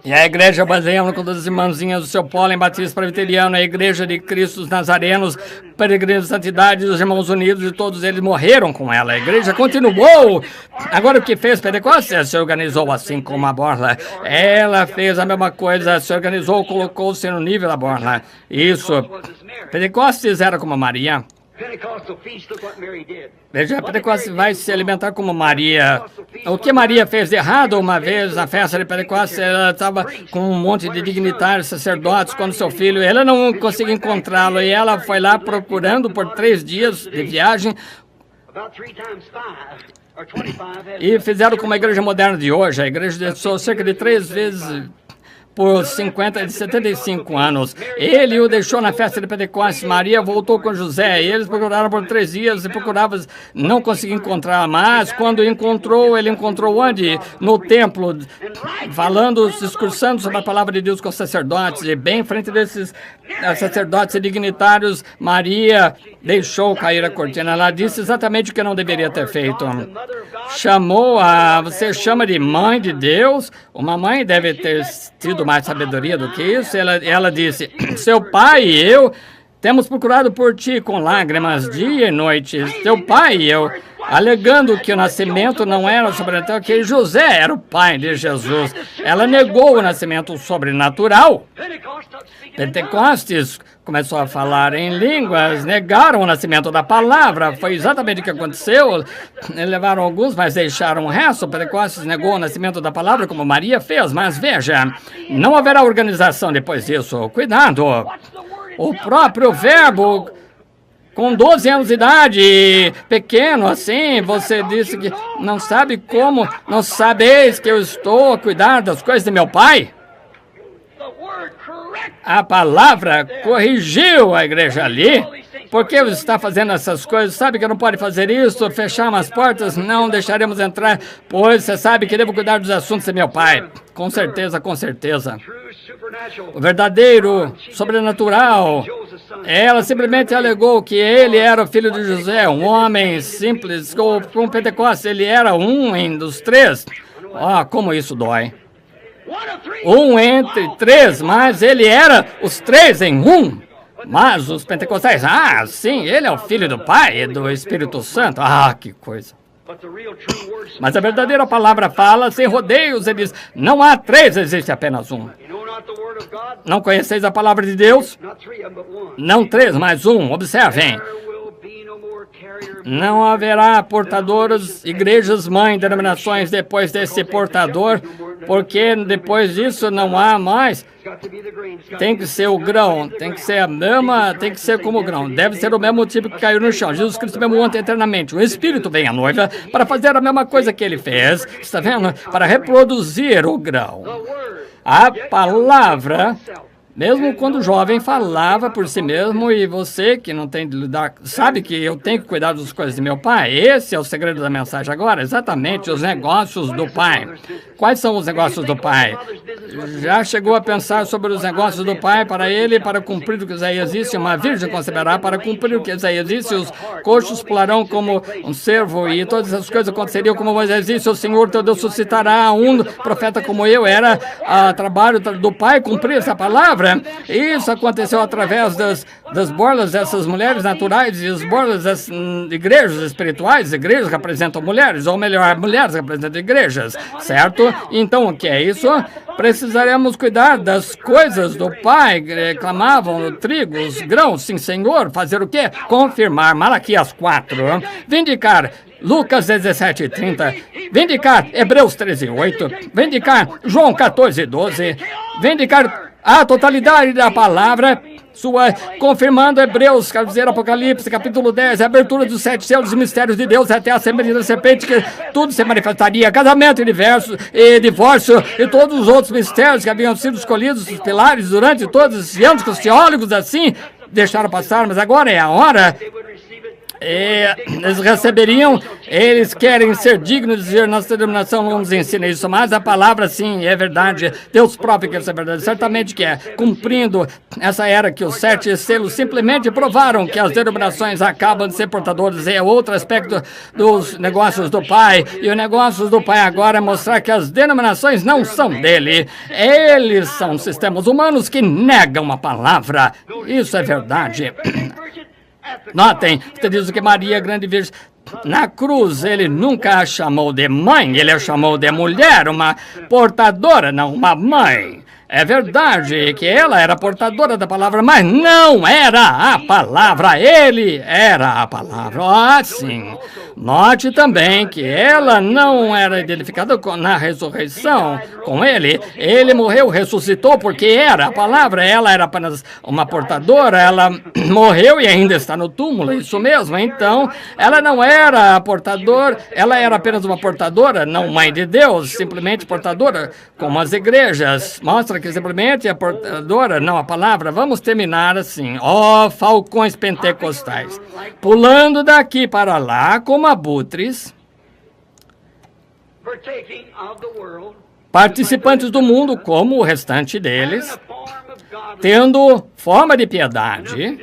E a igreja Wesleyana, com as irmãzinhas do seu pólen batista presbiteriano, a igreja de Cristo dos Nazarenos, peregrinos de santidade, os irmãos unidos, e todos eles morreram com ela. A igreja continuou. Agora o que fez Pentecostes? Se organizou assim como a Borla. Ela fez a mesma coisa, se organizou, colocou-se no nível da Borla. Isso. Pentecostes era como Maria. Veja, Pentecostes vai se alimentar como Maria. O que Maria fez de errado uma vez na festa de Pentecostes? Ela estava com um monte de dignitários, sacerdotes, quando seu filho, ela não conseguia encontrá-lo, e ela foi lá procurando por 3 dias de viagem. E fizeram como a igreja moderna de hoje. A igreja deixou cerca de 3 vezes por 75 anos. Ele o deixou na festa de Pentecostes. Maria voltou com José. E eles procuraram por 3 dias e procuravam, não conseguiam encontrar. Mas quando encontrou, ele encontrou onde? No templo, falando, discursando sobre a palavra de Deus com os sacerdotes. E bem em frente desses sacerdotes e dignitários, Maria deixou cair a cortina. Ela disse exatamente o que não deveria ter feito. Você chama de mãe de Deus? Uma mãe deve ter tido mais sabedoria do que isso. Ela disse, seu pai e eu temos procurado por ti com lágrimas dia e noite. Seu pai e eu, alegando que o nascimento não era sobrenatural, que José era o pai de Jesus. Ela negou o nascimento sobrenatural. Pentecostes começou a falar em línguas, negaram o nascimento da palavra. Foi exatamente o que aconteceu. Levaram alguns, mas deixaram o resto. Pentecostes negou o nascimento da palavra, como Maria fez. Mas veja, não haverá organização depois disso. Cuidado! O próprio verbo, com 12 anos de idade, pequeno assim, você disse que não sabe como, não sabeis que eu estou a cuidar das coisas de meu pai? A palavra corrigiu a igreja ali. Por que você está fazendo essas coisas? Sabe que não pode fazer isso? Fechar umas portas? Não deixaremos entrar, pois você sabe que devo cuidar dos assuntos de meu pai. Com certeza, com certeza. O verdadeiro, sobrenatural. Ela simplesmente alegou que ele era o filho de José, um homem simples, com Pentecostes. Ele era um dos 3. Como isso dói. Um entre 3, mas ele era os 3 em um. Mas os pentecostais, sim, ele é o filho do Pai e do Espírito Santo. Que coisa. Mas a verdadeira palavra fala, sem rodeios, ele diz, não há 3, existe apenas um. Não conheceis a palavra de Deus? Não 3, mas 1, observem. Não haverá portadores, igrejas mãe, denominações depois desse portador, porque depois disso não há mais. Tem que ser o grão, tem que ser a mesma, tem que ser como o grão. Deve ser o mesmo tipo que caiu no chão. Jesus Cristo mesmo ontem eternamente. O Espírito vem à noiva para fazer a mesma coisa que ele fez, está vendo? Para reproduzir o grão. A palavra, mesmo quando o jovem falava por si mesmo, e você que não tem de lidar, sabe que eu tenho que cuidar das coisas de meu pai? Esse é o segredo da mensagem agora, exatamente, os negócios do pai. Quais são os negócios do pai? Já chegou a pensar sobre os negócios do pai para ele, para cumprir o que Isaías disse? Uma virgem conceberá para cumprir o que Isaías disse, os coxos pularão como um cervo, e todas essas coisas aconteceriam como Moisés disse, o Senhor teu Deus suscitará um profeta como eu. Era trabalho do pai cumprir essa palavra. Isso aconteceu através das borlas dessas mulheres naturais e as borlas das igrejas espirituais. Igrejas representam mulheres, ou melhor, mulheres representam igrejas, certo? Então, o que é isso? Precisaremos cuidar das coisas do Pai. Clamavam no trigo, os grãos, sim, Senhor. Fazer o quê? Confirmar Malaquias 4. Vindicar Lucas 17:30. Vindicar Hebreus 13:8. Vindicar João 14:12. Vindicar a totalidade da palavra. confirmando Hebreus, quero dizer, Apocalipse, capítulo 10, a abertura dos 7 selos e mistérios de Deus até a semente da serpente, que tudo se manifestaria, casamento e divórcio e todos os outros mistérios que haviam sido escolhidos, os pilares, durante todos esses anos, que os teólogos assim deixaram passar, mas agora é a hora. Eles receberiam, eles querem ser dignos de dizer, nossa denominação não nos ensina isso, mas a palavra sim, é verdade, Deus prova que isso é verdade, certamente que é, cumprindo essa era que os 7 selos simplesmente provaram que as denominações acabam de ser portadoras, é outro aspecto dos negócios do Pai, e os negócios do Pai agora é mostrar que as denominações não são dele, eles são sistemas humanos que negam a palavra, isso é verdade. Notem, você diz que Maria, grande virgem, na cruz ele nunca a chamou de mãe, ele a chamou de mulher, uma portadora, não uma mãe. É verdade que ela era portadora da palavra, mas não era a palavra, ele era a palavra. Ah, sim. Note também que ela não era identificada na ressurreição com ele. Ele morreu, ressuscitou porque era a palavra. Ela era apenas uma portadora, ela morreu e ainda está no túmulo, isso mesmo. Então, ela não era a portadora, ela era apenas uma portadora, não mãe de Deus, simplesmente portadora, como as igrejas. Mostra que simplesmente é portadora, não a palavra. Vamos terminar assim. Ó, falcões pentecostais, pulando daqui para lá como abutres, participantes do mundo como o restante deles, tendo forma de piedade,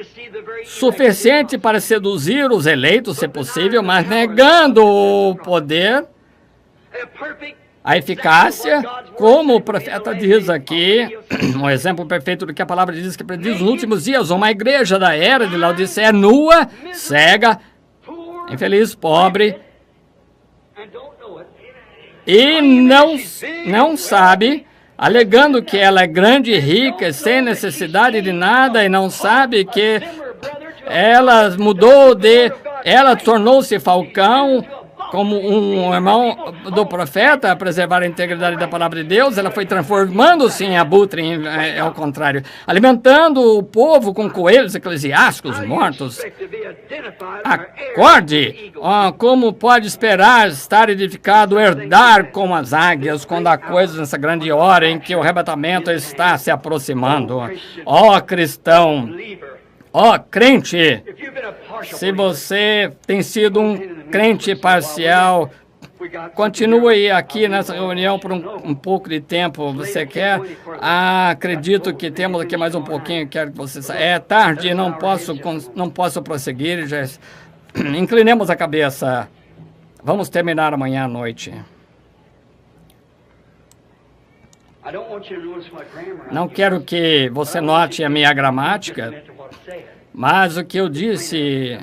suficiente para seduzir os eleitos, se possível, mas negando o poder, a eficácia, como o profeta diz aqui, um exemplo perfeito do que a palavra diz, que prediz nos últimos dias, uma igreja da era de Laodiceia nua, cega, infeliz, pobre, e não sabe, alegando que ela é grande e rica, sem necessidade de nada, e não sabe que ela ela tornou-se falcão, como um irmão do profeta, a preservar a integridade da palavra de Deus, ela foi transformando-se em abutre, ao contrário, alimentando o povo com coelhos eclesiásticos mortos. Acorde! Como pode esperar estar edificado, herdar como as águias, quando há coisas nessa grande hora em que o arrebatamento está se aproximando? Ó cristão! Ó, crente, se você tem sido um crente parcial, continue aqui nessa reunião por um pouco de tempo. Você quer? Acredito que temos aqui mais um pouquinho. Quero que você saia. É tarde, não posso prosseguir. Já inclinemos a cabeça. Vamos terminar amanhã à noite. Não quero que você note a minha gramática, mas o que eu disse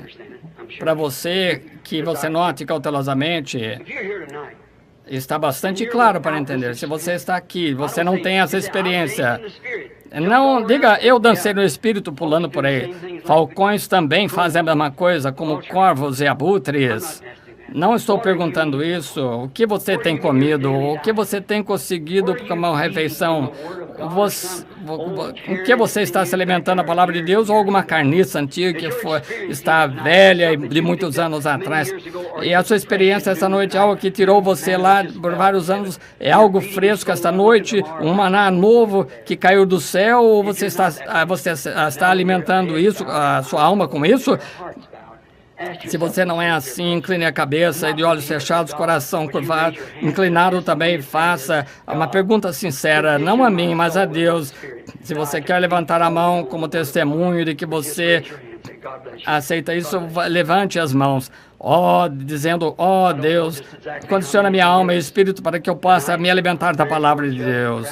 para você, que você note cautelosamente, está bastante claro para entender. Se você está aqui, você não tem essa experiência. Não diga, eu dancei no espírito pulando por aí. Falcões também fazem a mesma coisa, como corvos e abutres. Não estou perguntando isso. O que você tem comido? O que você tem conseguido com uma refeição? O que você está se alimentando? A palavra de Deus ou alguma carniça antiga que está velha e de muitos anos atrás? E a sua experiência essa noite, algo que tirou você lá por vários anos, é algo fresco esta noite? Um maná novo que caiu do céu? Ou você está alimentando isso, a sua alma com isso? Se você não é assim, incline a cabeça e de olhos fechados, coração curvado, inclinado também, faça uma pergunta sincera, não a mim, mas a Deus. Se você quer levantar a mão como testemunho de que você aceita isso, levante as mãos. Dizendo, Deus, condiciona minha alma e espírito para que eu possa me alimentar da palavra de Deus.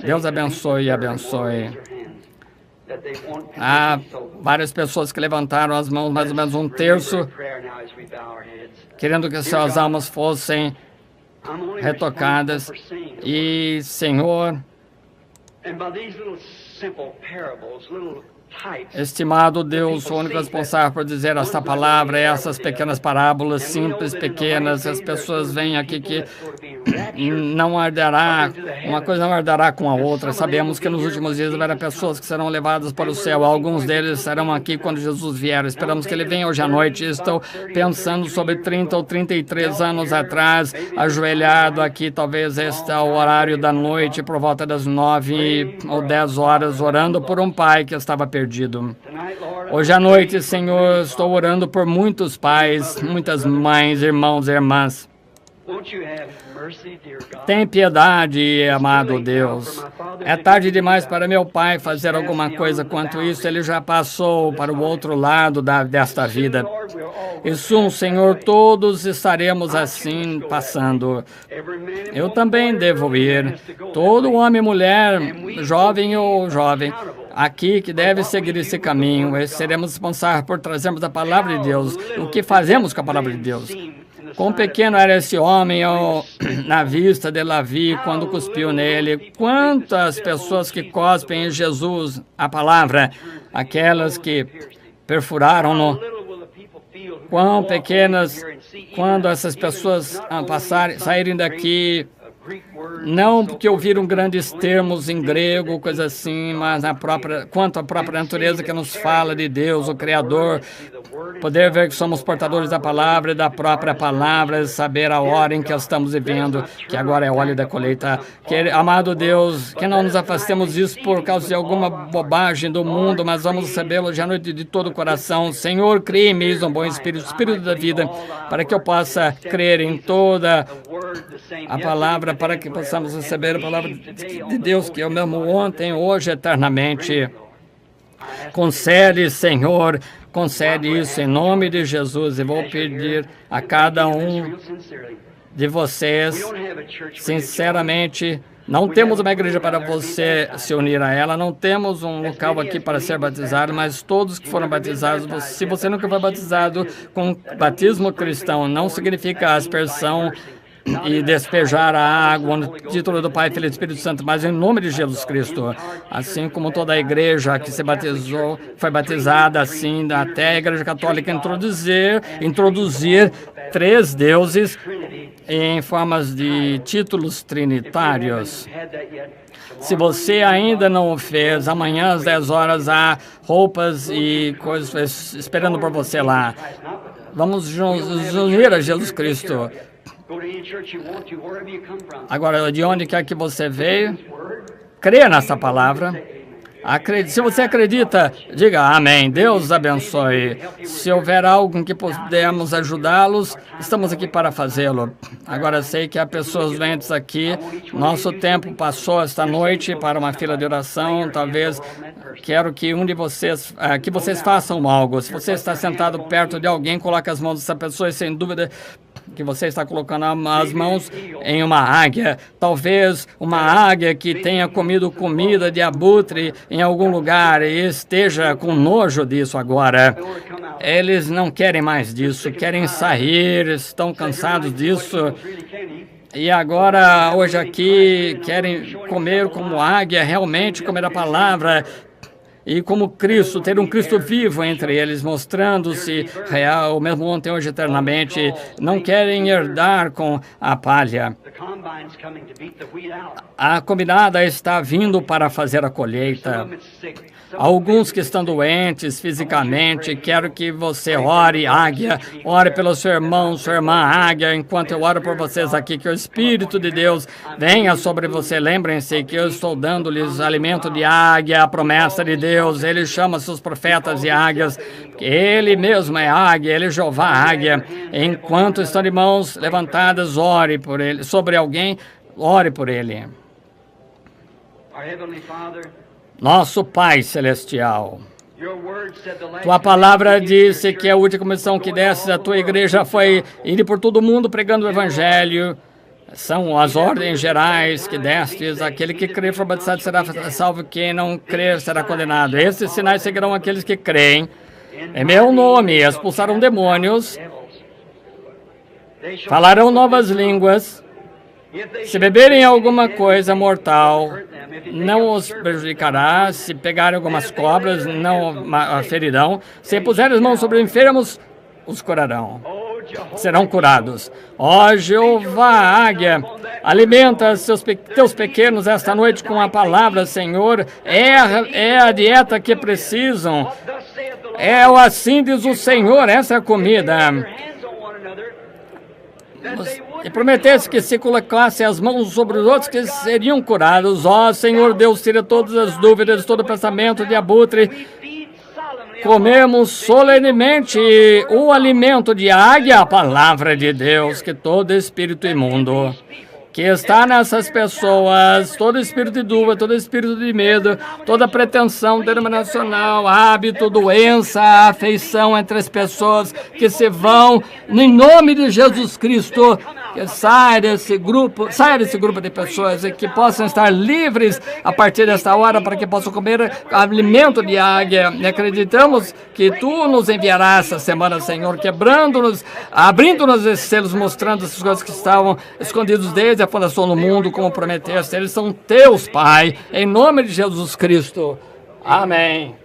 Deus abençoe e abençoe. Há várias pessoas que levantaram as mãos, mais ou menos um terço, querendo que suas almas fossem retocadas. E, Senhor, estimado Deus, o único responsável por dizer esta palavra, essas pequenas parábolas simples, pequenas, as pessoas vêm aqui que não arderá, uma coisa não arderá com a outra. Sabemos que nos últimos dias haverá pessoas que serão levadas para o céu. Alguns deles serão aqui quando Jesus vier. Esperamos que ele venha hoje à noite. Estou pensando sobre 30 ou 33 anos atrás, ajoelhado aqui, talvez este é o horário da noite, por volta das 9 ou 10 horas, orando por um pai que estava perdido. Hoje à noite, Senhor, estou orando por muitos pais, muitas mães, irmãos e irmãs. Tem piedade, amado Deus. É tarde demais para meu pai fazer alguma coisa quanto isso. Ele já passou para o outro lado desta vida. Isso, Senhor, todos estaremos assim passando. Eu também devo ir. Todo homem e mulher, jovem ou jovem, aqui que deve seguir esse caminho. E seremos responsáveis por trazermos a palavra de Deus. O que fazemos com a palavra de Deus? Quão pequeno era esse homem na vista de Levi quando cuspiu nele. Quantas pessoas que cospem em Jesus, a palavra, aquelas que perfuraram-no. Quão pequenas, quando essas pessoas saírem daqui, não porque ouviram grandes termos em grego, coisa assim, mas quanto à própria natureza que nos fala de Deus, o Criador, poder ver que somos portadores da palavra e da própria palavra, saber a hora em que estamos vivendo, que agora é óleo da colheita. Amado Deus, que não nos afastemos disso por causa de alguma bobagem do mundo, mas vamos recebê-lo hoje à noite de todo o coração. Senhor, crie em mim um bom espírito, espírito da vida, para que eu possa crer em toda a palavra, para que possamos receber a palavra de Deus, que é o mesmo ontem, hoje, eternamente. Concede, Senhor, concede isso em nome de Jesus. E vou pedir a cada um de vocês, sinceramente, não temos uma igreja para você se unir a ela, não temos um local aqui para ser batizado, mas todos que foram batizados, se você nunca foi batizado com batismo cristão, não significa aspersão e despejar a água no título do Pai, Filho e Espírito Santo, mas em nome de Jesus Cristo, assim como toda a igreja que se batizou, foi batizada, assim, até a igreja católica introduzir 3 deuses em formas de títulos trinitários. Se você ainda não o fez, amanhã às 10 horas há roupas e coisas esperando por você lá. Vamos nos unir a Jesus Cristo. Agora, de onde quer que você veio, creia nessa palavra. Se você acredita, diga amém. Deus abençoe. Se houver algo em que pudermos ajudá-los, estamos aqui para fazê-lo. Agora, sei que há pessoas doentes aqui. Nosso tempo passou esta noite para uma fila de oração. Talvez quero que um de vocês, que vocês façam algo. Se você está sentado perto de alguém, coloque as mãos dessa pessoa e, sem dúvida, que você está colocando as mãos em uma águia, talvez uma águia que tenha comido comida de abutre em algum lugar e esteja com nojo disso agora. Eles não querem mais disso, querem sair, estão cansados disso. E agora, hoje aqui, querem comer como águia, realmente comer a palavra. E como Cristo, ter um Cristo vivo entre eles, mostrando-se real, mesmo ontem, hoje, eternamente. Não querem herdar com a palha. A combinada está vindo para fazer a colheita. Alguns que estão doentes fisicamente, quero que você ore, águia, ore pelo seu irmão, sua irmã, águia, enquanto eu oro por vocês aqui, que o Espírito de Deus venha sobre você. Lembrem-se que eu estou dando-lhes alimento de águia, a promessa de Deus. Ele chama seus profetas de águias, ele mesmo é águia, ele é Jeová águia. Enquanto estão de mãos levantadas, ore por ele, sobre alguém, ore por ele. Nosso Pai Celestial, Tua palavra disse que a última missão que desse a Tua igreja foi ir por todo mundo pregando o Evangelho. São as ordens gerais que destes. Aquele que crer for batizado será salvo, quem não crer será condenado. Esses sinais seguirão aqueles que creem. Em meu nome expulsarão demônios, falarão novas línguas. Se beberem alguma coisa mortal, não os prejudicará. Se pegarem algumas cobras, não ferirão. Se puserem as mãos sobre enfermos, os curarão. Serão curados. Ó Jeová, águia, Alimenta teus pequenos esta noite com a palavra, Senhor. É a dieta que precisam. É o assim diz o Senhor, essa é a comida. E prometesse que se colocasse as mãos sobre os outros, que seriam curados. Ó Senhor Deus, tira todas as dúvidas, todo pensamento de abutre. Comemos solenemente o alimento de águia, a palavra de Deus, que todo espírito imundo que está nessas pessoas, todo espírito de dúvida, todo espírito de medo, toda pretensão denominacional, hábito, doença, afeição entre as pessoas, que se vão, em nome de Jesus Cristo, que saia desse grupo de pessoas e que possam estar livres a partir desta hora para que possam comer alimento de águia. E acreditamos que Tu nos enviarás essa semana, Senhor, quebrando-nos, abrindo-nos esses selos, mostrando essas coisas que estavam escondidos desde a fundação do mundo, como prometeste. Eles são Teus, Pai, em nome de Jesus Cristo. Amém.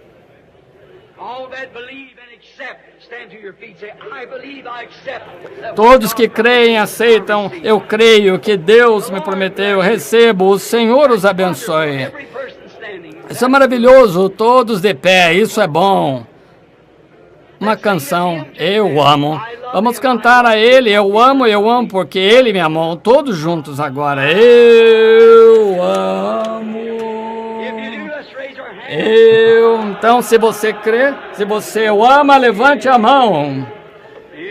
Todos que creem, aceitam, eu creio que Deus me prometeu, eu recebo, o Senhor os abençoe. Isso é maravilhoso, todos de pé, isso é bom. Uma canção, eu amo. Vamos cantar a Ele, eu amo, porque Ele me amou. Todos juntos agora, eu amo. Então, se você crê, se você o ama, levante a mão.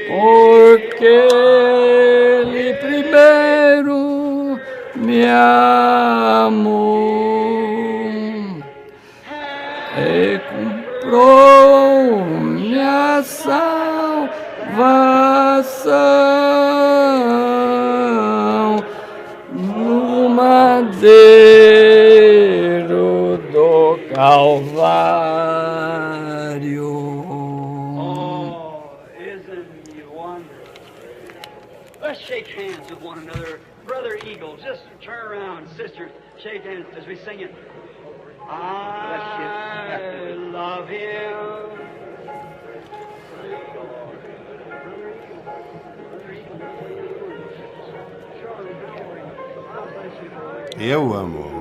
Porque Ele primeiro me amou e comprou minha salvação no madeiro do Calvário. Let's shake hands with one another. Brother Eagle, just turn around. Sisters, shake hands as we sing it. I love Him. Eu amo.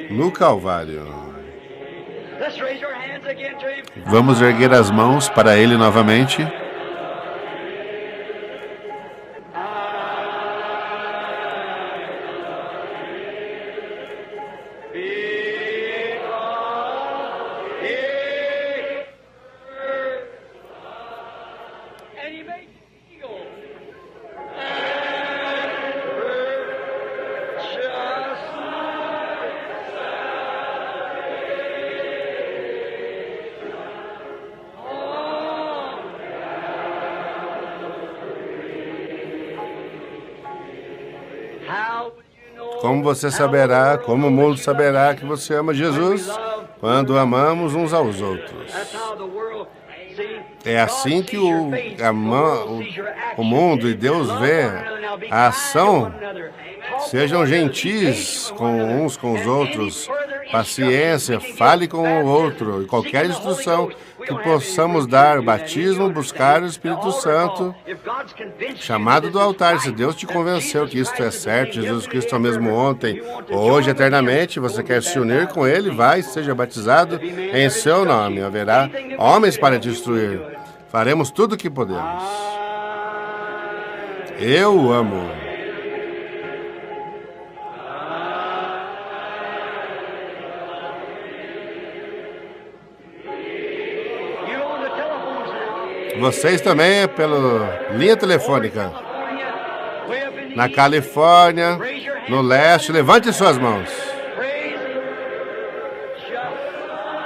No Calvário. Vamos erguer as mãos para Ele novamente. Como você saberá, como o mundo saberá que você ama Jesus? Quando amamos uns aos outros. É assim que o mundo e Deus vê a ação. Sejam gentis com uns com os outros, paciência, fale com o outro, e qualquer instrução que possamos dar, batismo, buscar o Espírito Santo, chamado do altar. Se Deus te convenceu que isto é certo, Jesus Cristo é o mesmo ontem, hoje, eternamente, você quer se unir com Ele, vai, seja batizado em seu nome. Haverá homens para te instruir. Faremos tudo o que podemos. Eu amo. Vocês também, pela linha telefônica. Na Califórnia, no leste, levante suas mãos.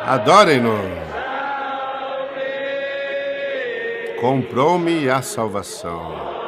Adorem-no. Comprou-me a salvação.